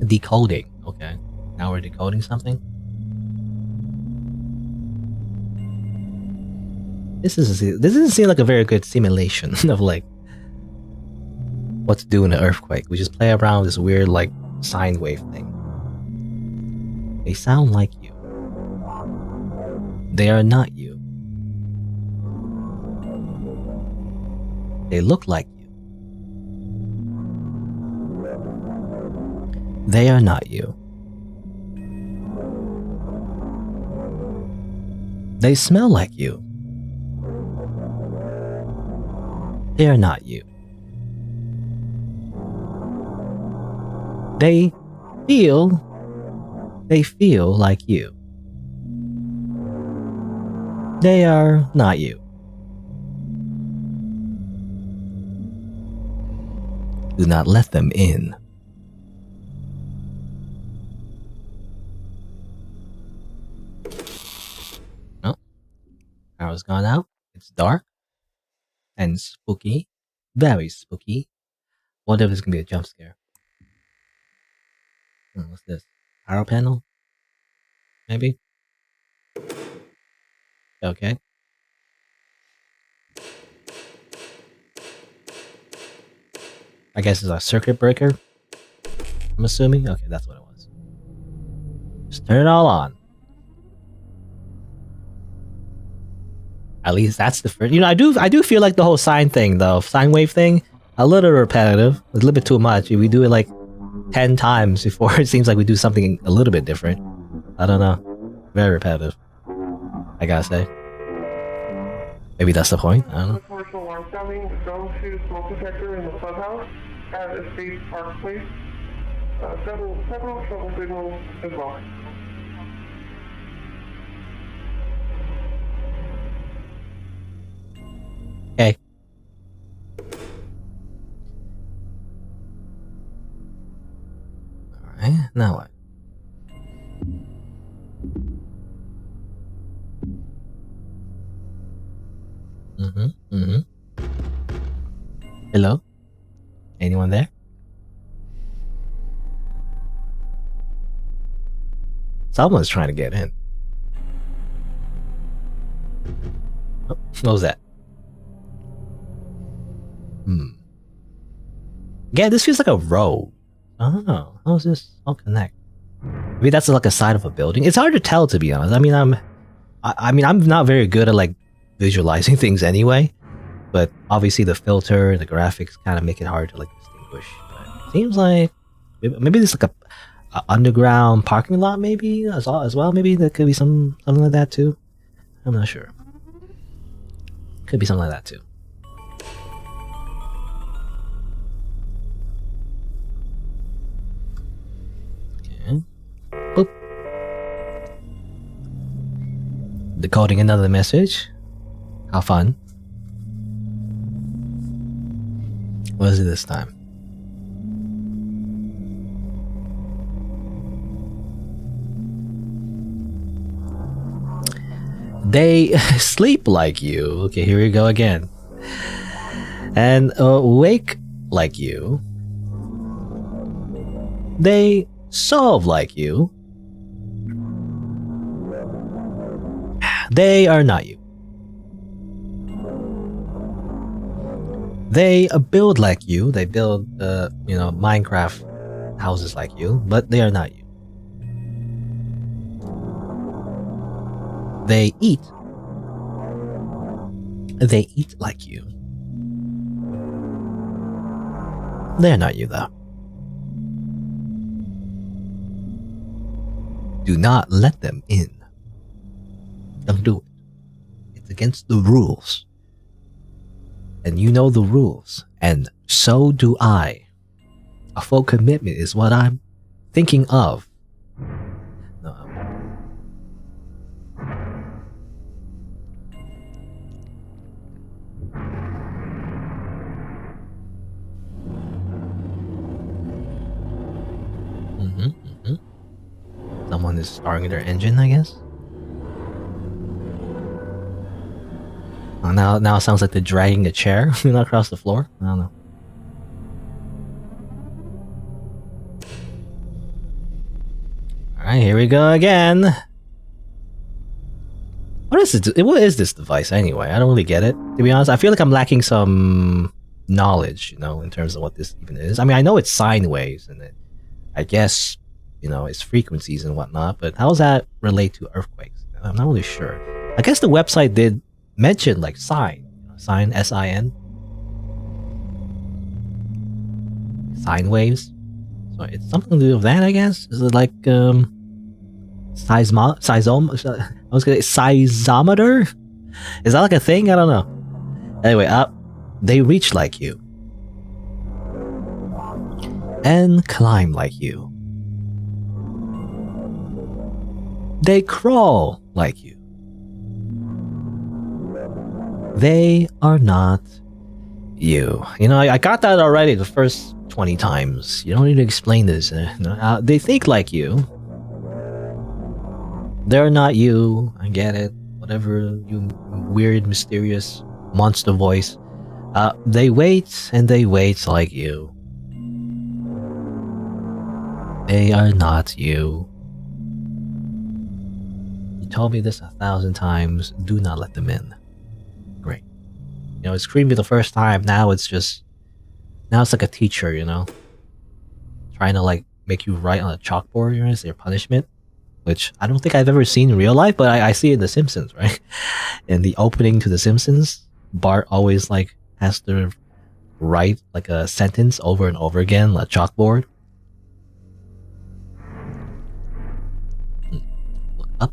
Decoding. Okay. Now we're decoding something. This doesn't seem like a very good simulation of like what to do in an earthquake. We just play around with this weird like sine wave thing. They sound like you. They are not you. They look like you. They are not you. They smell like you. They are not you. They feel like you. They are not you. Do not let them in. Oh, power's gone out. It's dark and spooky. Very spooky. What if it's gonna be a jump scare? What's this? Power panel? Maybe? Okay. I guess it's a circuit breaker. I'm assuming. Okay, that's what it was. Just turn it all on. At least that's the first. You know, I do feel like the whole sine thing, though, sine wave thing, a little repetitive. It's a little bit too much. If we do it like 10 times before, it seems like we do something a little bit different. I don't know. Very repetitive, I gotta say. Maybe that's the point. I don't know. Commercial alarm sounding. Go to smoke detector in the clubhouse at Estate Park Place. Several trouble signals as well. Okay. Alright, now what? Hello? Anyone there? Someone's trying to get in. Oh, what was that? Yeah, this feels like a road. I don't know. How does this all connect? Maybe that's like a side of a building. It's hard to tell, to be honest. I mean, I'm not very good at like visualizing things anyway. But obviously the filter, the graphics kind of make it hard to like distinguish. But it seems like maybe there's like a underground parking lot, maybe as well. Maybe there could be something like that too. I'm not sure. Could be something like that too. Okay. Boop. Decoding another message. How fun. What is it this time? They sleep like you. Okay, here we go again. And wake like you. They solve like you. They are not you. They build like you. They build, Minecraft houses like you, but they are not you. They eat. They eat like you. They're not you, though. Do not let them in. Don't do it. It's against the rules. And you know the rules, and so do I. A full commitment is what I'm thinking of. Someone is starting their engine, I guess. Oh, now it sounds like they're dragging a chair across the floor. I don't know. Alright, here we go again. What is it? What is this device anyway? I don't really get it, to be honest. I feel like I'm lacking some knowledge, in terms of what this even is. I mean, I know it's sine waves, and I guess, it's frequencies and whatnot, but how does that relate to earthquakes? I'm not really sure. I guess the website did mention like sine, sine, S-I-N. Sine waves. So it's something to do with that, I guess. Is it like I was gonna say seismometer? Is that like a thing? I don't know. Anyway, they reach like you. And climb like you. They crawl like you. They are not you. You know, I got that already the first 20 times. You don't need to explain this. They think like you. They're not you. I get it. Whatever, you weird, mysterious monster voice. They wait and they wait like you. They are not you. You told me this 1,000 times. Do not let them in. Great. You know, it's creepy the first time. Now it's like a teacher, you know, trying to like make you write on a chalkboard. You know, it's their punishment, which I don't think I've ever seen in real life, but I see it in The Simpsons, right? In the opening to The Simpsons, Bart always like has to write like a sentence over and over again on a chalkboard. Look up.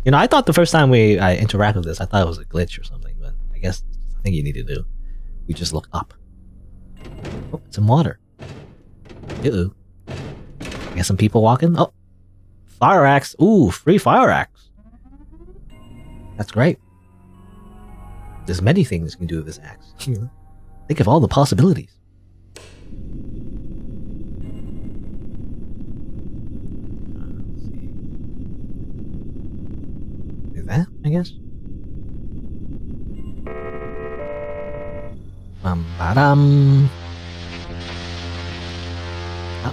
You know, I thought the first time I interacted with this, I thought it was a glitch or something, but I guess it's the thing you need to do. You just look up. Oh, it's in water. Uh-oh. I guess some people walking. Oh, fire axe. Ooh, free fire axe. That's great. There's many things you can do with this axe. Think of all the possibilities. Let's see. Do that, I guess. Ba-dum.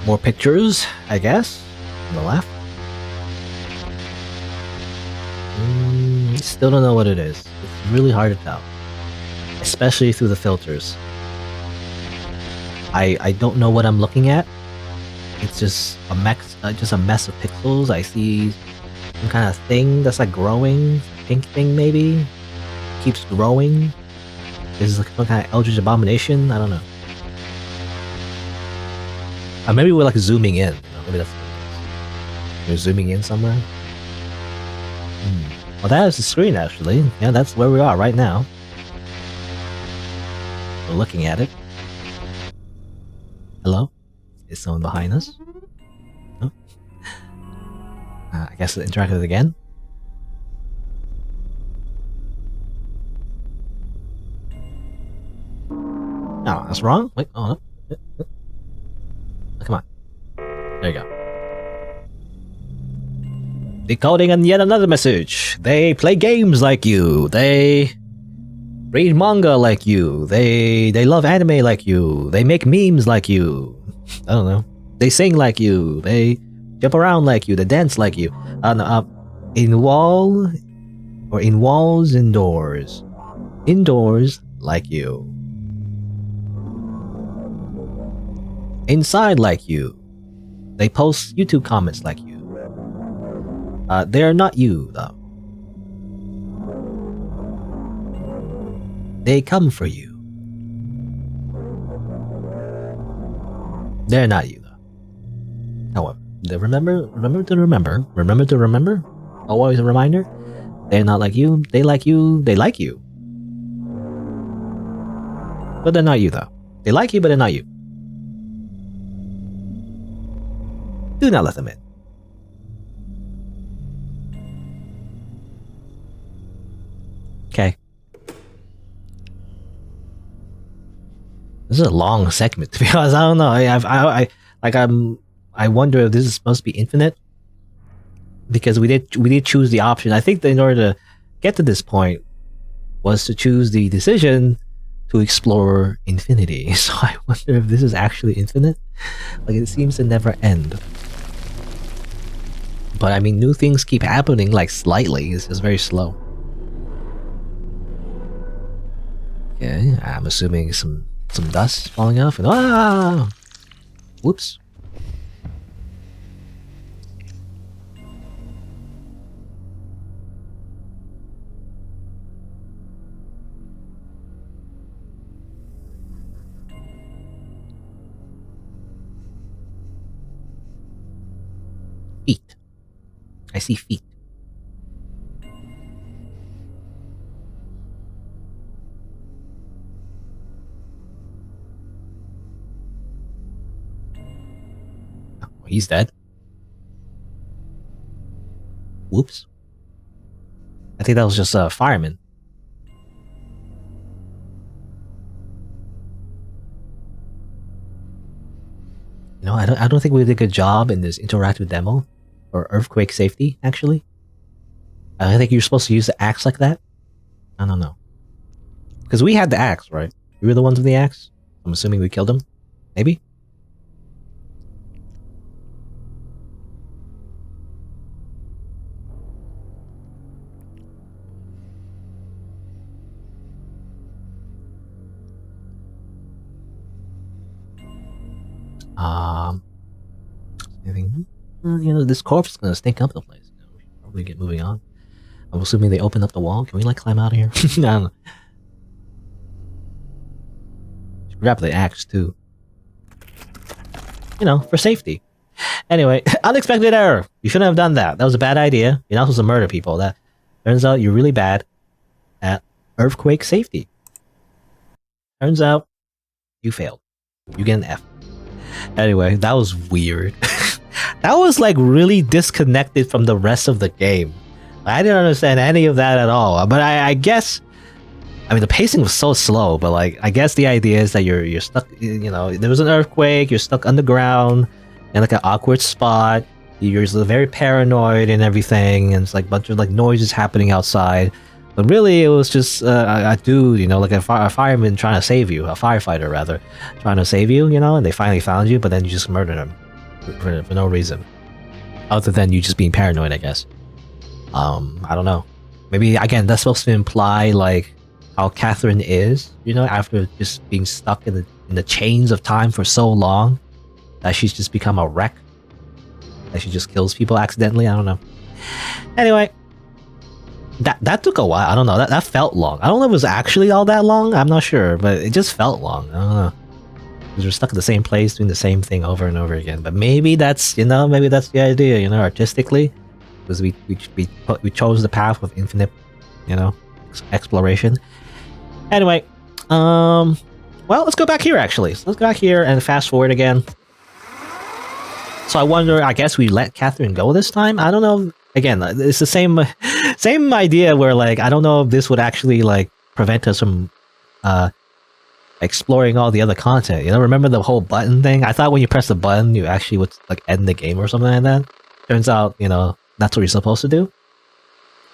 More pictures, I guess. On the left. Still don't know what it is. It's really hard to tell, especially through the filters. I don't know what I'm looking at. It's just a mess of pixels. I see some kind of thing that's like growing, pink thing maybe, keeps growing. This is like some kind of eldritch abomination. I don't know. Maybe we're like zooming in. Maybe that's what it is. We're zooming in somewhere. Well, that is the screen actually. Yeah, that's where we are right now. We're looking at it. Hello? Is someone behind us? No? I guess interact with it again. No, that's wrong. Wait, oh no. Come on. There you go. Decoding and yet another message. They play games like you. They read manga like you. They love anime like you. They make memes like you. I don't know. They sing like you. They jump around like you. They dance like you. In walls indoors. Indoors like you. Inside like you. They post YouTube comments like you. They're not you, though. They come for you. They're not you, though. However, remember to remember. Always a reminder. They're not like you. They like you. They like you. But they're not you, though. They like you, but they're not you. Do not let them in. Okay. This is a long segment, to be honest. I don't know. I wonder if this is supposed to be infinite, because we did choose the option. I think that in order to get to this point was to choose the decision to explore infinity. So I wonder if this is actually infinite. Like, it seems to never end. But I mean, new things keep happening, like slightly. It's just very slow. Okay, I'm assuming some dust falling off, and whoops. Feet. I see feet. Oh, he's dead. Whoops. I think that was just a fireman. You know, I don't think we did a good job in this interactive demo for earthquake safety, actually. I think you're supposed to use the axe like that. I don't know. Because we had the axe, right? We were the ones with the axe. I'm assuming we killed him. Maybe? Anything? You know, this corpse is gonna stink up the place. You know, we should probably get moving on. I'm assuming they opened up the wall. Can we like climb out of here? I don't know. Should grab the axe too. You know, for safety. Anyway, unexpected error. You shouldn't have done that. That was a bad idea. You're not supposed to murder people. That turns out you're really bad at earthquake safety. Turns out you failed. You get an F. Anyway, that was weird. That was like really disconnected from the rest of the game. I didn't understand any of that at all. But I guess, I mean, the pacing was so slow. But like, I guess the idea is that you're stuck. You know, there was an earthquake. You're stuck underground in like an awkward spot. You're very paranoid and everything, and it's like a bunch of like noises happening outside. But really, it was just a dude, you know, like a fireman trying to save you, a firefighter rather, trying to save you, you know, and they finally found you, but then you just murdered him for no reason, other than you just being paranoid, I guess. I don't know. Maybe again, that's supposed to imply like how Catherine is, you know, after just being stuck in the chains of time for so long, that she's just become a wreck, that she just kills people accidentally. I don't know. Anyway. That took a while. I don't know. That felt long. I don't know if it was actually all that long. I'm not sure, but it just felt long. I don't know. Because we're stuck in the same place doing the same thing over and over again. But maybe that's, you know, maybe that's the idea, you know, artistically. Because we chose the path of infinite, you know, exploration. Anyway, well, let's go back here actually. So let's go back here and fast forward again. So I wonder, I guess we let Catherine go this time? I don't know. Again, it's the same idea where like I don't know if this would actually like prevent us from exploring all the other content. You know, remember the whole button thing? I thought when you press the button, you actually would like end the game or something like that. Turns out, you know, that's what you're supposed to do.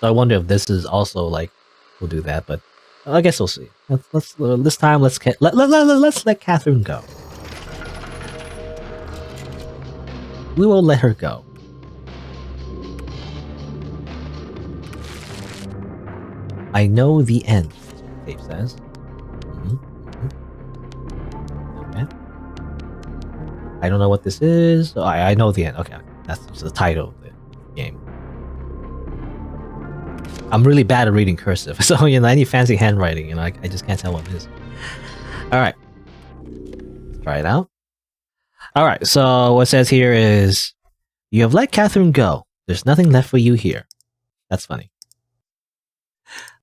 So I wonder if this is also like we'll do that, but I guess we'll see. Let's this time let's let Catherine go. We will let her go. I know the end, Dave says. Okay. I don't know what this is. Oh, I know the end. Okay, that's the title of the game. I'm really bad at reading cursive, so you know, any fancy handwriting, you know, I just can't tell what it is. All right, let's try it out. All right, so what it says here is, you have let Catherine go. There's nothing left for you here. That's funny.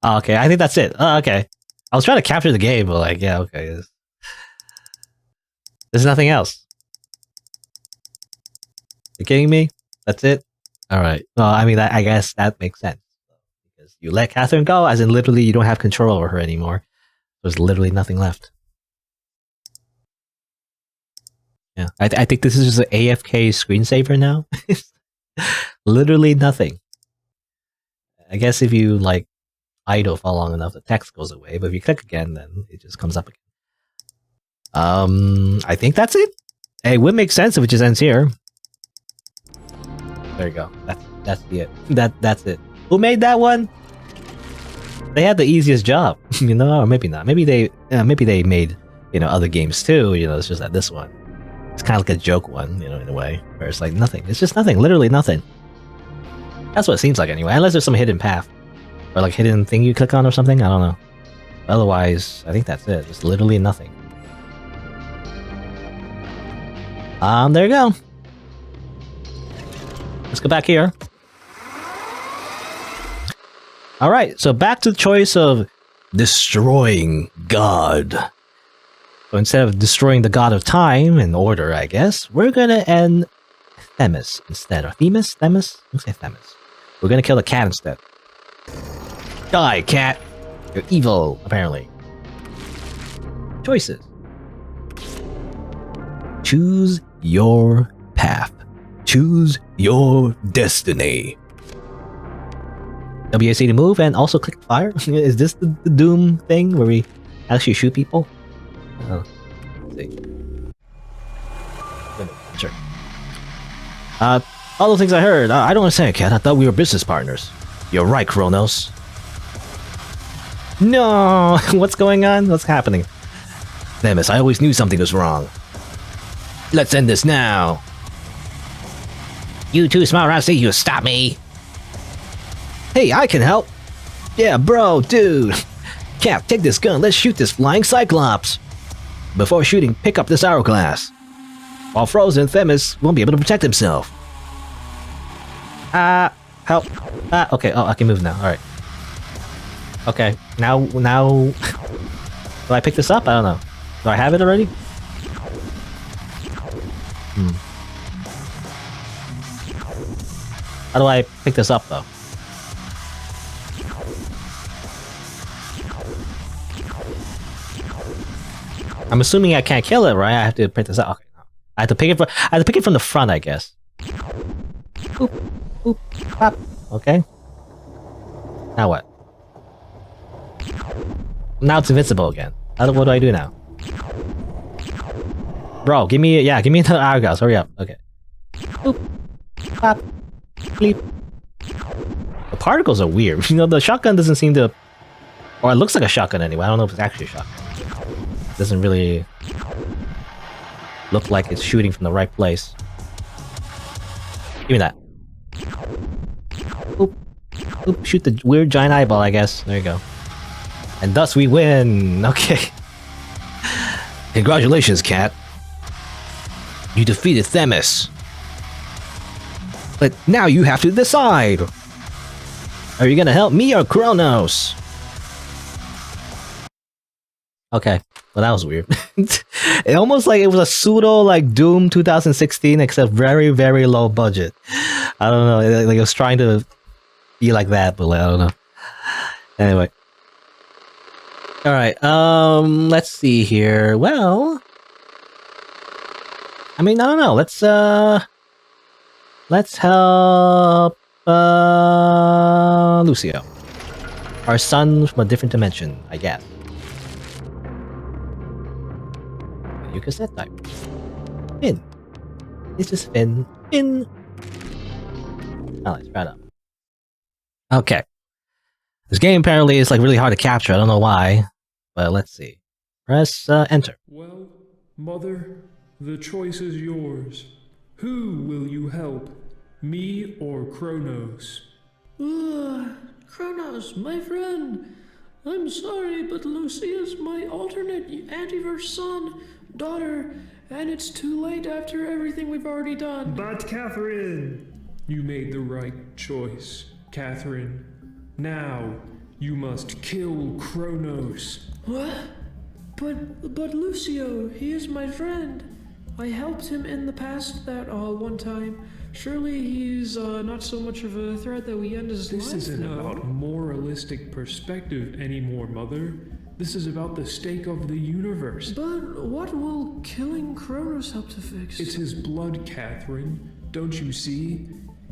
Okay, I think that's it. Okay. I was trying to capture the game, but like, yeah, okay. There's nothing else. You kidding me? That's it? Alright. Well, I mean, I guess that makes sense. Because you let Catherine go, as in literally you don't have control over her anymore. There's literally nothing left. Yeah, I think this is just an AFK screensaver now. Literally nothing. I guess if you, like, idle for long enough, the text goes away, but if you click again, then it just comes up again. I think that's it. Hey, it would make sense if it just ends here. There you go. That's it. That's it. Who made that one? They had the easiest job, you know, or maybe not. Maybe they made, you know, other games too. You know, it's just that this one, it's kind of like a joke one, you know, in a way, where it's like nothing. It's just nothing. Literally nothing. That's what it seems like anyway. Unless there's some hidden path. Or like hidden thing you click on or something, I don't know. Otherwise, I think that's it. It's literally nothing. There you go. Let's go back here. All right, so back to the choice of destroying God. So instead of destroying the god of time and order, I guess, we're gonna end Themis instead. Or Themis? Themis? Let's say Themis. We're gonna kill the cat instead. Die, cat! You're evil, apparently. Choices. Choose your path. Choose your destiny. WAC to move and also click fire? Is this the Doom thing where we actually shoot people? Let's see. Sure. All the things I heard, I don't understand, cat. I thought we were business partners. You're right, Kronos. No! What's going on? What's happening? Themis, I always knew something was wrong. Let's end this now. You too smart around, say you stop me. Hey, I can help. Yeah, bro, dude. Cap, take this gun. Let's shoot this flying cyclops. Before shooting, pick up this hourglass. While frozen, Themis won't be able to protect himself. Help. Okay, oh, I can move now. Alright. Okay, now... Do I pick this up? I don't know. Do I have it already? How do I pick this up, though? I'm assuming I can't kill it, right? I have to pick this up. Okay, no. I have to pick it from the front, I guess. Boop, boop, pop. Okay. Now what? Now it's invincible again. What do I do now? Bro, give me the hourglass. Hurry up. Okay. Boop, pop, bleep. The particles are weird. You know, the shotgun doesn't seem to, or it looks like a shotgun anyway. I don't know if it's actually a shotgun. Doesn't really look like it's shooting from the right place. Give me that. Oop. Oop. Shoot the weird giant eyeball, I guess. There you go. And thus we win. Okay. Congratulations, cat. You defeated Themis. But now you have to decide. Are you gonna help me or Kronos? Okay. Well, that was weird. It almost like it was a pseudo like Doom 2016, except very, very low budget. I don't know. Like it was trying to be like that, but like, I don't know. Anyway. All right. Let's see here. Well, I mean, I don't know. Let's help Lucio, our son from a different dimension, I guess. You cassette type. Finn. It's just Finn. Finn. Oh, let's try it up. Okay. This game apparently is like really hard to capture. I don't know why, but let's see. Press enter. Well, Mother, the choice is yours. Who will you help? Me or Kronos? Kronos, my friend. I'm sorry, but Lucia's my alternate antiverse son, daughter, and it's too late after everything we've already done. But Catherine! You made the right choice, Catherine. Now, you must kill Kronos. What? But Lucio, he is my friend. I helped him in the past one time. Surely he's not so much of a threat that we end his life. This isn't about moralistic perspective anymore, Mother. This is about the stake of the universe. But what will killing Kronos help to fix? It's his blood, Catherine. Don't you see?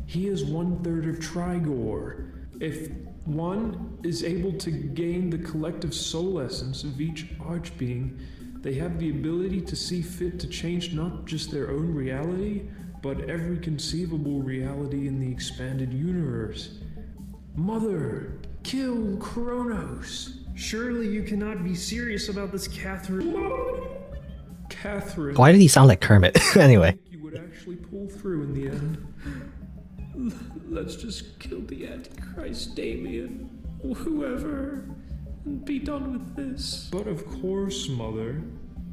He is 1/3 of Trigor. If one is able to gain the collective soul essence of each archbeing, they have the ability to see fit to change not just their own reality, but every conceivable reality in the expanded universe. Mother, kill Kronos. Surely you cannot be serious about this, Catherine. Catherine. Why did he sound like Kermit? Anyway. You would actually pull through in the end. Let's just kill the Antichrist, Damien, whoever, and be done with this. But of course, Mother.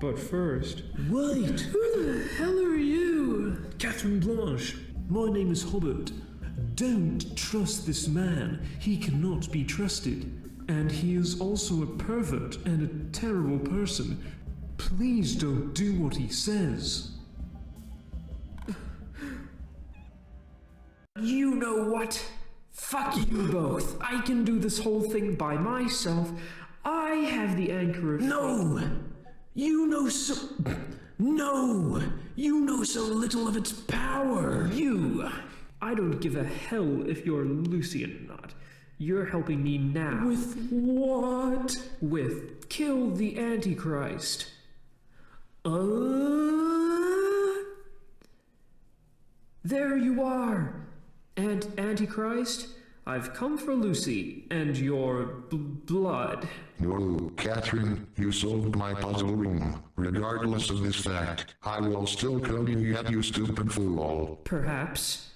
But first... Wait! Who the hell are you? Catherine Blanche. My name is Hobbit. Don't trust this man. He cannot be trusted. And he is also a pervert and a terrible person. Please don't do what he says. You know what? Fuck you both. I can do this whole thing by myself. I have the anchor of... No! You know so... No! You know so little of its power. I don't give a hell if you're Lucy or not. You're helping me now. With what? With kill the Antichrist. There you are. And Antichrist, I've come for Lucy and your blood. No, Catherine, you solved my puzzle room. Regardless of this fact, I will still come and get you, stupid fool. Perhaps.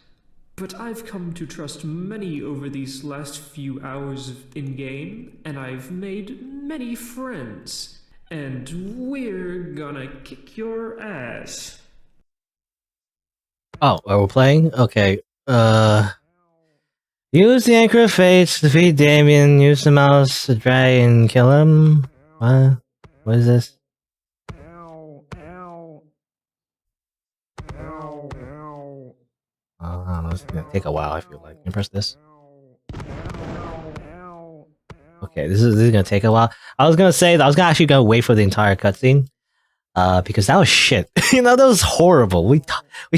But I've come to trust many over these last few hours in-game, and I've made many friends. And we're gonna kick your ass. Oh, are we playing? Okay. Use the Anchor of Fate to defeat Damien. Use the mouse to drag and kill him. What? What is this? I don't know, it's gonna take a while, I feel like. Can you press this? Okay, this is gonna take a while. I was gonna say that I was actually gonna wait for the entire cutscene. Because that was shit. You know, that was horrible. We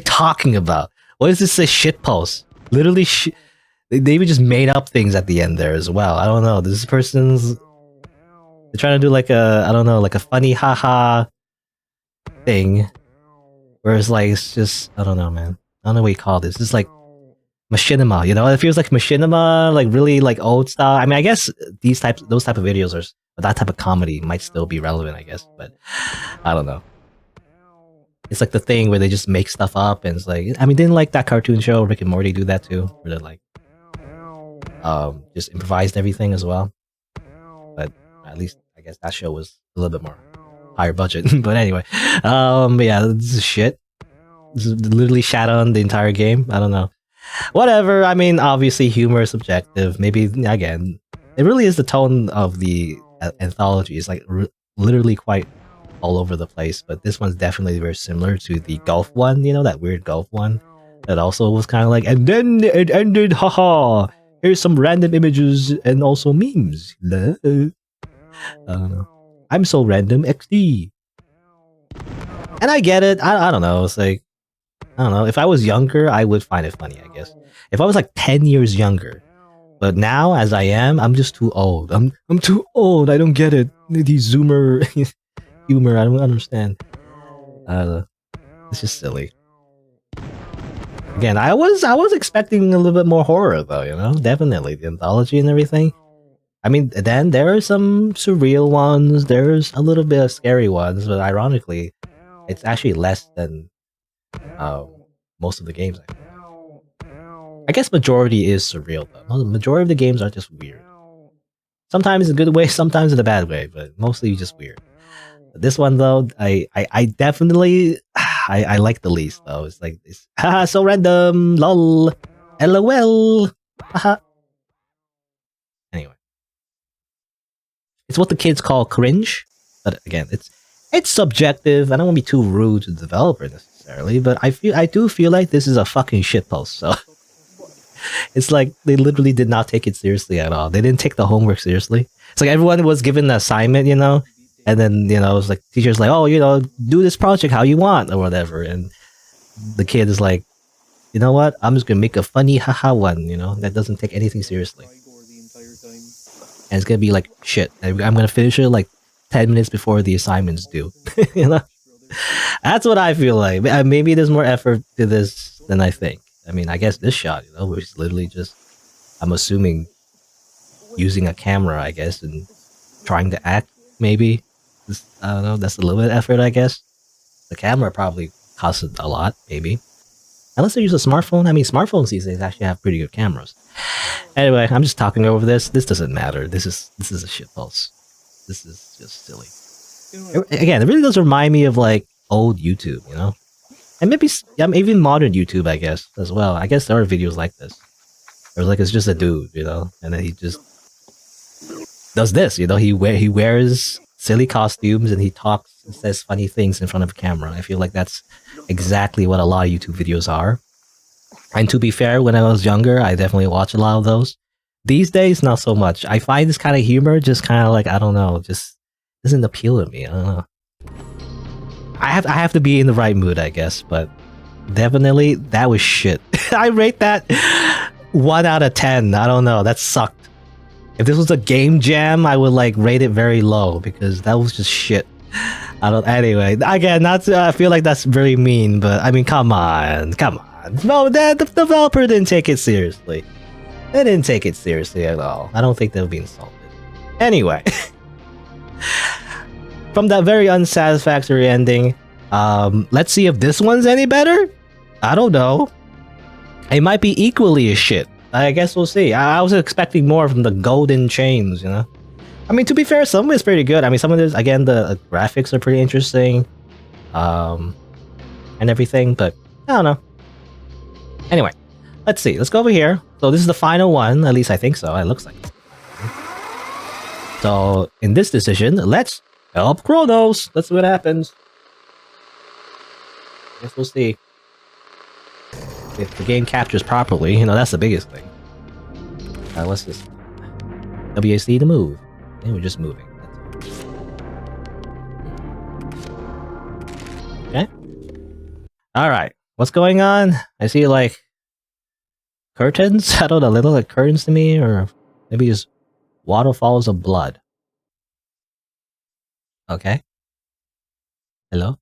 talking about? What is this a shit post? Literally shit. They even just made up things at the end there as well. I don't know. This person's... They're trying to do like a, I don't know, like a funny haha thing. Whereas like, it's just, I don't know, man. I don't know what you call this. It's like machinima, you know? It feels like machinima, like really like old style. I mean, I guess those type of videos are, that type of comedy might still be relevant, I guess. But I don't know. It's like the thing where they just make stuff up and it's like, I mean, didn't like that cartoon show Rick and Morty do that too? Where they like, just improvised everything as well. But at least I guess that show was a little bit more higher budget. But anyway, but yeah, this is shit. This is literally shat on the entire game. I don't know. Whatever. I mean, obviously humor is subjective. Maybe again, it really is the tone of the anthology. It's like literally quite all over the place. But this one's definitely very similar to the golf one. You know, that weird golf one that also was kind of like, and then it ended. Haha. Here's some random images and also memes. I don't know. I'm so random XD. And I get it. I don't know. It's like, I don't know. If I was younger, I would find it funny, I guess. If I was like 10 years younger. But now, as I am, I'm just too old. I'm too old. I don't get it. The zoomer humor, I don't understand. It's just silly. Again, I was expecting a little bit more horror though, you know? Definitely. The anthology and everything. I mean, then there are some surreal ones, there's a little bit of scary ones, but ironically, it's actually less than most of the games. I guess majority is surreal though. The majority of the games are just weird. Sometimes in a good way, sometimes in a bad way, but mostly just weird. But this one though, I definitely I like the least though. It's like this, haha, so random, lol, lol, haha. Anyway, it's what the kids call cringe, but again, it's subjective. I don't want to be too rude to the developer necessarily, but I do feel like this is a fucking shitpost. So it's like they literally did not take it seriously at all. They didn't take the homework seriously. It's like everyone was given an assignment, you know, and then, you know, it was like teachers like, oh, you know, do this project how you want or whatever, and the kid is like, you know what? I'm just gonna make a funny haha one, you know, that doesn't take anything seriously. And it's gonna be like shit. I'm gonna finish it like 10 minutes before the assignment's due. You know, that's what I feel like. Maybe there's more effort to this than I think. I mean, I guess this shot, you know, was literally just, I'm assuming, using a camera, I guess, and trying to act. Maybe I don't know. That's a little bit of effort, I guess. The camera probably costs a lot, maybe. Unless they use a smartphone. I mean, smartphones these days actually have pretty good cameras. Anyway, I'm just talking over this. This doesn't matter. This is a shitpost. This is just silly. Again, it really does remind me of like old YouTube, you know, and maybe even modern YouTube, I guess, as well. I guess there are videos like this. Or like it's just a dude, you know, and then he just does this, you know. He wears silly costumes and he talks and says funny things in front of a camera. I feel like that's exactly what a lot of YouTube videos are. And to be fair, when I was younger, I definitely watched a lot of those. These days, not so much. I find this kind of humor just kind of like, I don't know, just doesn't appeal to me. I don't know. I have to be in the right mood, I guess, but definitely that was shit. I rate that 1 out of 10. I don't know. That sucked. If this was a game jam, I would like rate it very low because that was just shit. I don't. Anyway, again, not. I feel like that's very mean, but I mean, come on. No, the developer didn't take it seriously. They didn't take it seriously at all. I don't think they'll be insulted. Anyway, from that very unsatisfactory ending, let's see if this one's any better. I don't know. It might be equally as shit. I guess we'll see. I was expecting more from the golden chains, you know? I mean, to be fair, some of it's pretty good. I mean, some of this, again, the graphics are pretty interesting. And everything, but I don't know. Anyway, let's see. Let's go over here. So this is the final one. At least I think so. It looks like it. So, in this decision, let's help Kronos. Let's see what happens. Guess we'll see. If the game captures properly, you know, that's the biggest thing. What's this? WAC to move. And we're just moving. Okay. Alright. What's going on? I see like curtains? I don't know, they look like curtains to me, or maybe just waterfalls of blood. Okay. Hello?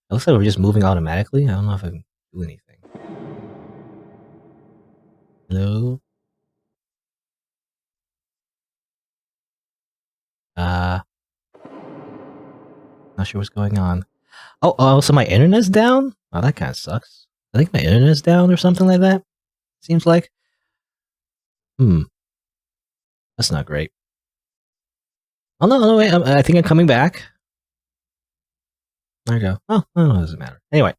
It looks like we're just moving automatically. I don't know if I can do anything. Hello? Not sure what's going on. Oh, so my internet's down? Oh, that kind of sucks. I think my internet's down or something like that. Seems like. That's not great. Oh, no, wait. I think I'm coming back. There you go. Oh, it doesn't matter. Anyway.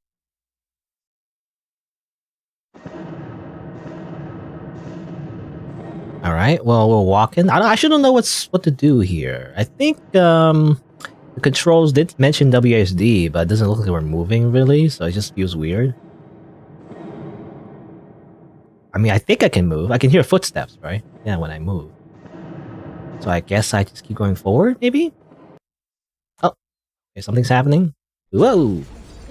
All right. Well, we're walking. I shouldn't know what to do here. I think the controls did mention WSD, but it doesn't look like we're moving really, so it just feels weird. I mean, I think I can move. I can hear footsteps, right? Yeah, when I move. So I guess I just keep going forward, maybe? Oh, okay, something's happening. Whoa!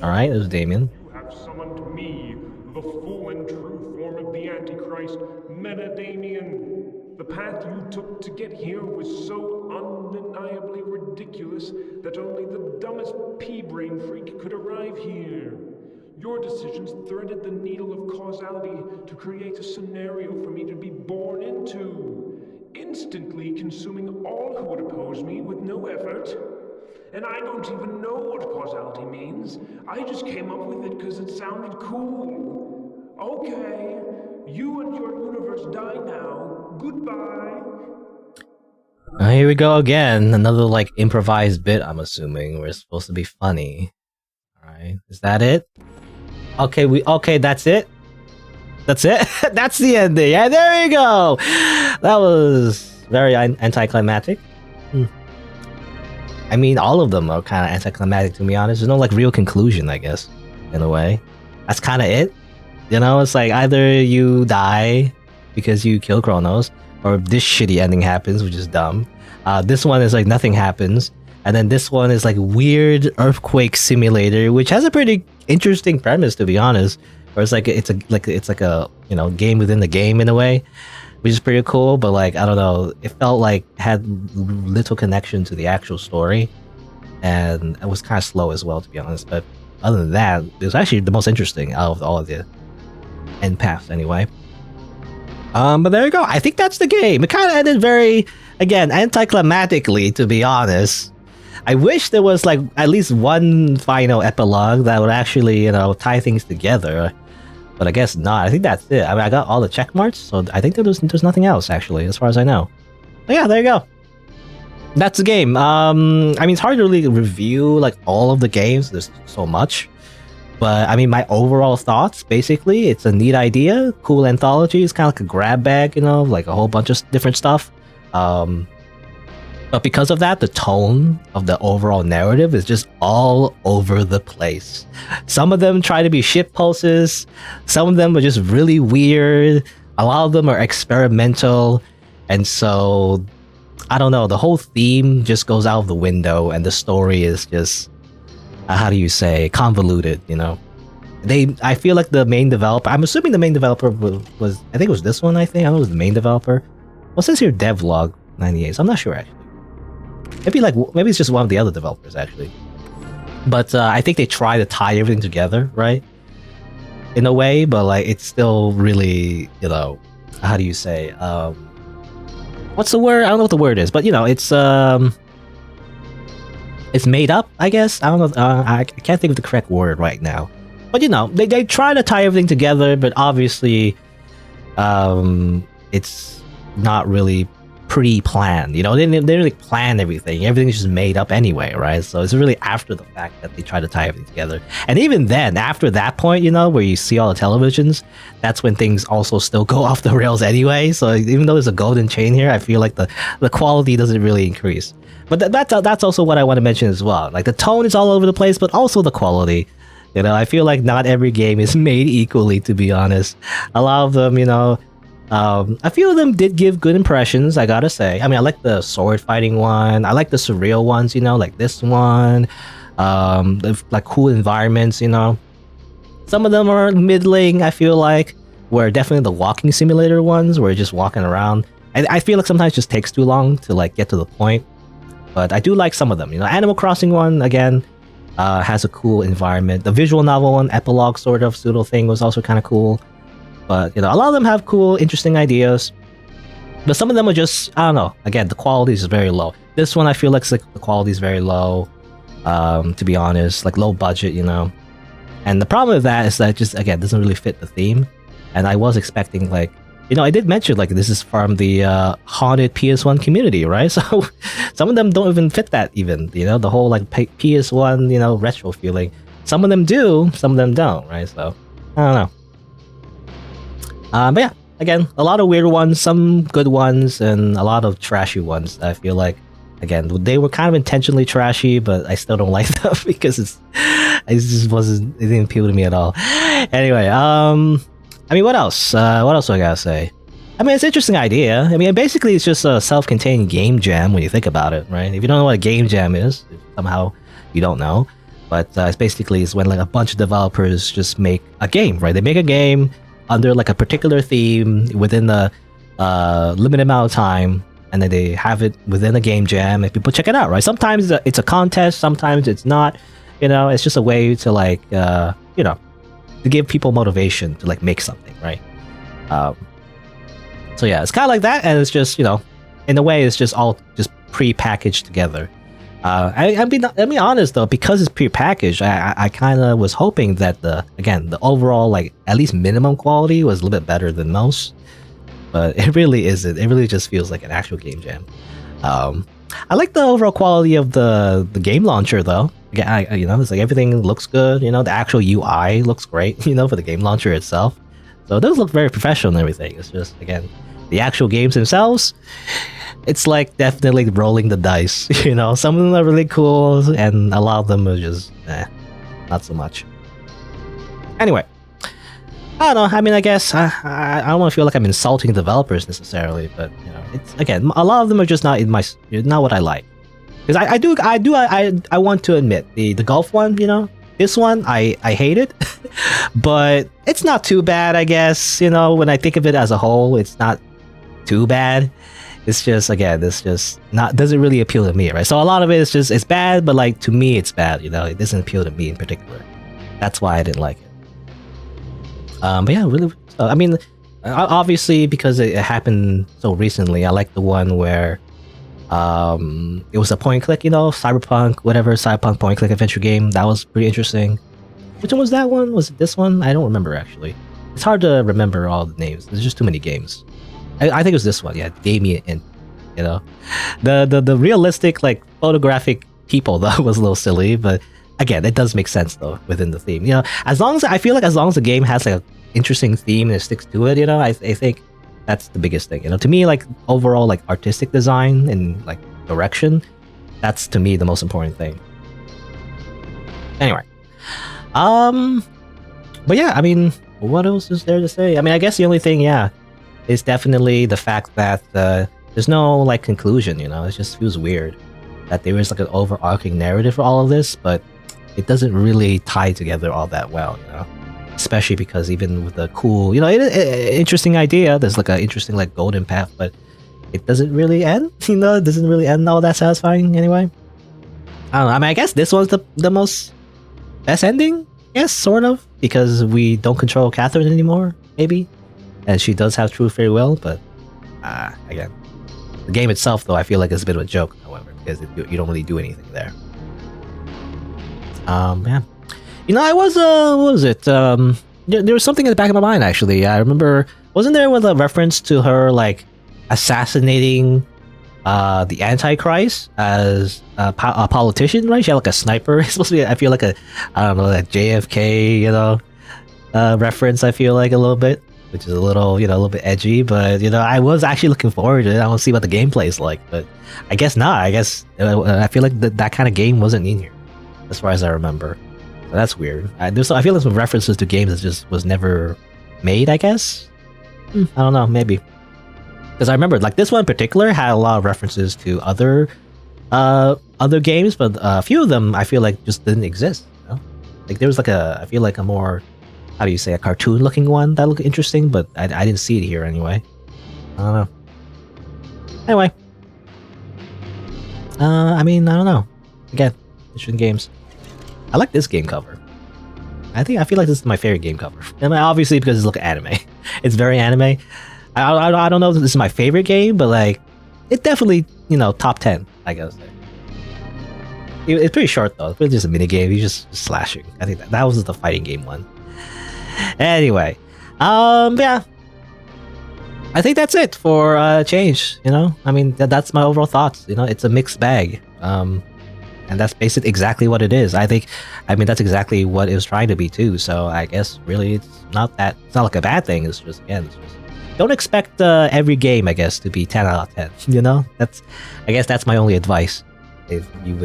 Alright, there's Damien. You have summoned me, the full and true form of the Antichrist, Damien. The path you took to get here was so undeniably ridiculous that only the dumbest pea-brain freak could arrive here. Your decisions threaded the needle of causality to create a scenario for me to be born into, instantly consuming all who would oppose me with no effort. And I don't even know what causality means. I just came up with it because it sounded cool. Okay, you and your universe die now. Goodbye. Here we go again. Another like improvised bit, I'm assuming. We're supposed to be funny. Alright, is that it? Okay, that's it? That's it? That's the ending. Yeah, there you go! That was very anticlimactic. I mean, all of them are kind of anticlimactic, to be honest. There's no like real conclusion, I guess, in a way. That's kind of it. You know, it's like either you die because you kill Kronos, or this shitty ending happens, which is dumb. This one is like nothing happens, and then this one is like weird earthquake simulator, which has a pretty interesting premise, to be honest. Or it's like it's like a you know, game within the game in a way, which is pretty cool. But like, I don't know, it felt like it had little connection to the actual story, and it was kind of slow as well, to be honest. But other than that, it was actually the most interesting out of all of the end paths, anyway. But there you go. I think that's the game. It kind of ended very, again, anticlimactically, to be honest. I wish there was like at least one final epilogue that would actually, you know, tie things together. But I guess not. I think that's it. I mean, I got all the check marks, so I think there's nothing else, actually, as far as I know. But yeah, there you go. That's the game. I mean, it's hard to really review like all of the games. There's so much. But I mean, my overall thoughts, basically, it's a neat idea, cool anthology. It's kind of like a grab bag, you know, like a whole bunch of different stuff. But because of that, the tone of the overall narrative is just all over the place. Some of them try to be shit posts. Some of them are just really weird. A lot of them are experimental. And so, I don't know, the whole theme just goes out of the window and the story is just, how do you say, convoluted, you know? I feel like the main developer, I'm assuming the main developer was I think it was this one, I don't know, it was the main developer. Well, it says here devlog 98, so I'm not sure actually. Maybe it's just one of the other developers actually. But I think they try to tie everything together, right? In a way, but like it's still really, you know, how do you say? What's the word? I don't know what the word is, but you know, it's made up, I guess. I don't know. I can't think of the correct word right now. But you know, they try to tie everything together, but obviously, it's not really pre-planned, you know. They didn't really plan everything. Everything's just made up anyway, right? So it's really after the fact that they try to tie everything together. And even then, after that point, you know, where you see all the televisions, that's when things also still go off the rails anyway. So even though there's a golden chain here, I feel like the quality doesn't really increase. But that's also what I want to mention as well. Like the tone is all over the place, but also the quality. You know, I feel like not every game is made equally, to be honest. A lot of them, you know, a few of them did give good impressions, I gotta say. I mean, I like the sword fighting one. I like the surreal ones, you know, like this one. Like cool environments, you know. Some of them are middling, I feel like. Where definitely the walking simulator ones, where you're just walking around. And I feel like sometimes it just takes too long to like get to the point. But I do like some of them. You know, Animal Crossing one, again, has a cool environment. The visual novel one, epilogue sort of pseudo thing, was also kind of cool. But, you know, a lot of them have cool, interesting ideas. But some of them are just, I don't know. Again, the quality is very low. This one, I feel like the quality is very low, to be honest. Like, low budget, you know. And the problem with that is that it just, again, doesn't really fit the theme. And I was expecting, like, you know, I did mention, like, this is from the HauntedPS1 community, right? So some of them don't even fit that even, you know, the whole, like, PS1, you know, retro feeling. Some of them do, some of them don't, right? So, I don't know. But yeah, again, a lot of weird ones, some good ones, and a lot of trashy ones. I feel like, again, they were kind of intentionally trashy, but I still don't like them because it didn't appeal to me at all. Anyway, I mean, what else? What else do I gotta say? I mean, it's an interesting idea. I mean, basically, it's just a self-contained game jam when you think about it, right? If you don't know what a game jam is, somehow you don't know. But it's when like a bunch of developers just make a game, right? They make a game under like a particular theme within a limited amount of time, and then they have it within a game jam, and people check it out, right? Sometimes it's a contest, sometimes it's not. You know, it's just a way to like, you know, to give people motivation to like make something, right? So yeah, it's kind of like that, and it's just, you know, in a way, it's just all just pre-packaged together. I'll be honest though, because it's pre-packaged, I kind of was hoping that the overall, like, at least minimum quality was a little bit better than most, but it really isn't. It really just feels like an actual game jam. I like the overall quality of the game launcher though. Again, you know, it's like everything looks good. You know, the actual UI looks great. You know, for the game launcher itself, so it does look very professional and everything. It's just, again, the actual games themselves, it's like definitely rolling the dice. You know, some of them are really cool, and a lot of them are just, not so much. Anyway, I don't know. I mean, I guess I don't want to feel like I'm insulting developers necessarily, but you know, it's, again, a lot of them are just not what I like. Because I want to admit the golf one, you know, this one I hate it, but it's not too bad, I guess. You know, when I think of it as a whole, it's not too bad. It's just, again, it's just doesn't really appeal to me, right? So a lot of it is just, it's bad, but like to me it's bad, you know, it doesn't appeal to me in particular. That's why I didn't like it. But yeah, really, I mean, obviously because it happened so recently, I like the one where it was a point and click, you know, cyberpunk point and click adventure game. That was pretty interesting. Which one was that one? Was it this one? I don't remember actually. It's hard to remember all the names. There's just too many games. I think it was this one. Yeah, Damien, and you know, the realistic like photographic people, that was a little silly, but again, it does make sense though within the theme. You know, as long as I feel like as long as the game has like an interesting theme and it sticks to it, you know, I think that's the biggest thing. You know, to me, like overall like artistic design and like direction, that's to me the most important thing. Anyway, but yeah, I mean, what else is there to say? I mean, I guess the only thing, yeah, is definitely the fact that there's no like conclusion. You know, it just feels weird that there is like an overarching narrative for all of this, but it doesn't really tie together all that well. You know, especially because even with the cool, you know, interesting idea, there's like an interesting like golden path, but it doesn't really end. You know, it doesn't really end all that satisfying anyway. I don't know. I mean, I guess this was the most best ending. Yes, sort of, because we don't control Catherine anymore, maybe, and she does have true free will. But again, the game itself, though, I feel like is a bit of a joke. However, because you don't really do anything there. Yeah, you know, I was what was it? There was something in the back of my mind actually. I remember, wasn't there with a reference to her like assassinating the Antichrist as a politician, right? She had like a sniper. It's supposed to be, I feel like a, I don't know, that JFK, you know, reference, I feel like a little bit, which is a little, you know, a little bit edgy, but, you know, I was actually looking forward to it. I want to see what the gameplay is like, but I guess not. I guess, I feel like that kind of game wasn't in here, as far as I remember. So that's weird. I feel like some references to games that just was never made, I guess? I don't know, maybe. Because I remember, like, this one in particular had a lot of references to other games, but a few of them I feel like just didn't exist. You know? Like there was like I feel like a more, how do you say, a cartoon-looking one that looked interesting, but I didn't see it here anyway. I don't know. Anyway, I mean, I don't know. Again, interesting games. I like this game cover. I feel like this is my favorite game cover. I mean, obviously because it's like anime. It's very anime. I don't know if this is my favorite game, but like, it definitely, you know, top 10, I guess. It's pretty short though. It's really just a mini game. You're just slashing. I think that was the fighting game one. Anyway, yeah, I think that's it for Change. You know, I mean, that's my overall thoughts. You know, it's a mixed bag. And that's basically exactly what it is. I mean, that's exactly what it was trying to be too. So I guess really, it's not like a bad thing. It's just, again, don't expect every game, I guess, to be 10 out of 10. You know, I guess that's my only advice if you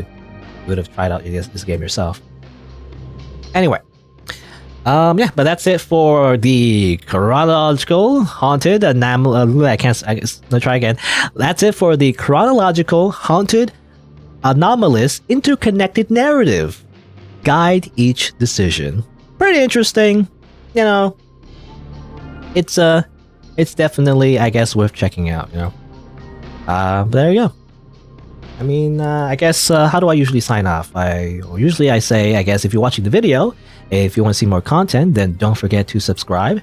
would have tried out this game yourself. Anyway, yeah, but that's it for the chronological haunted let's try again. That's it for the chronological haunted anomalous interconnected narrative. Guide each decision. Pretty interesting, you know. It's definitely, I guess, worth checking out, you know. But there you go. I mean, I guess, how do I usually sign off? Usually I say, I guess, if you're watching the video, if you want to see more content, then don't forget to subscribe.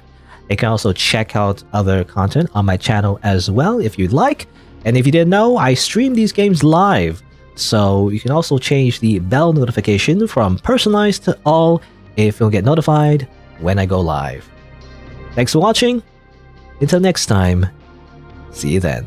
You can also check out other content on my channel as well, if you'd like. And if you didn't know, I stream these games live. So you can also change the bell notification from personalized to all if you'll get notified when I go live. Thanks for watching. Until next time, see you then.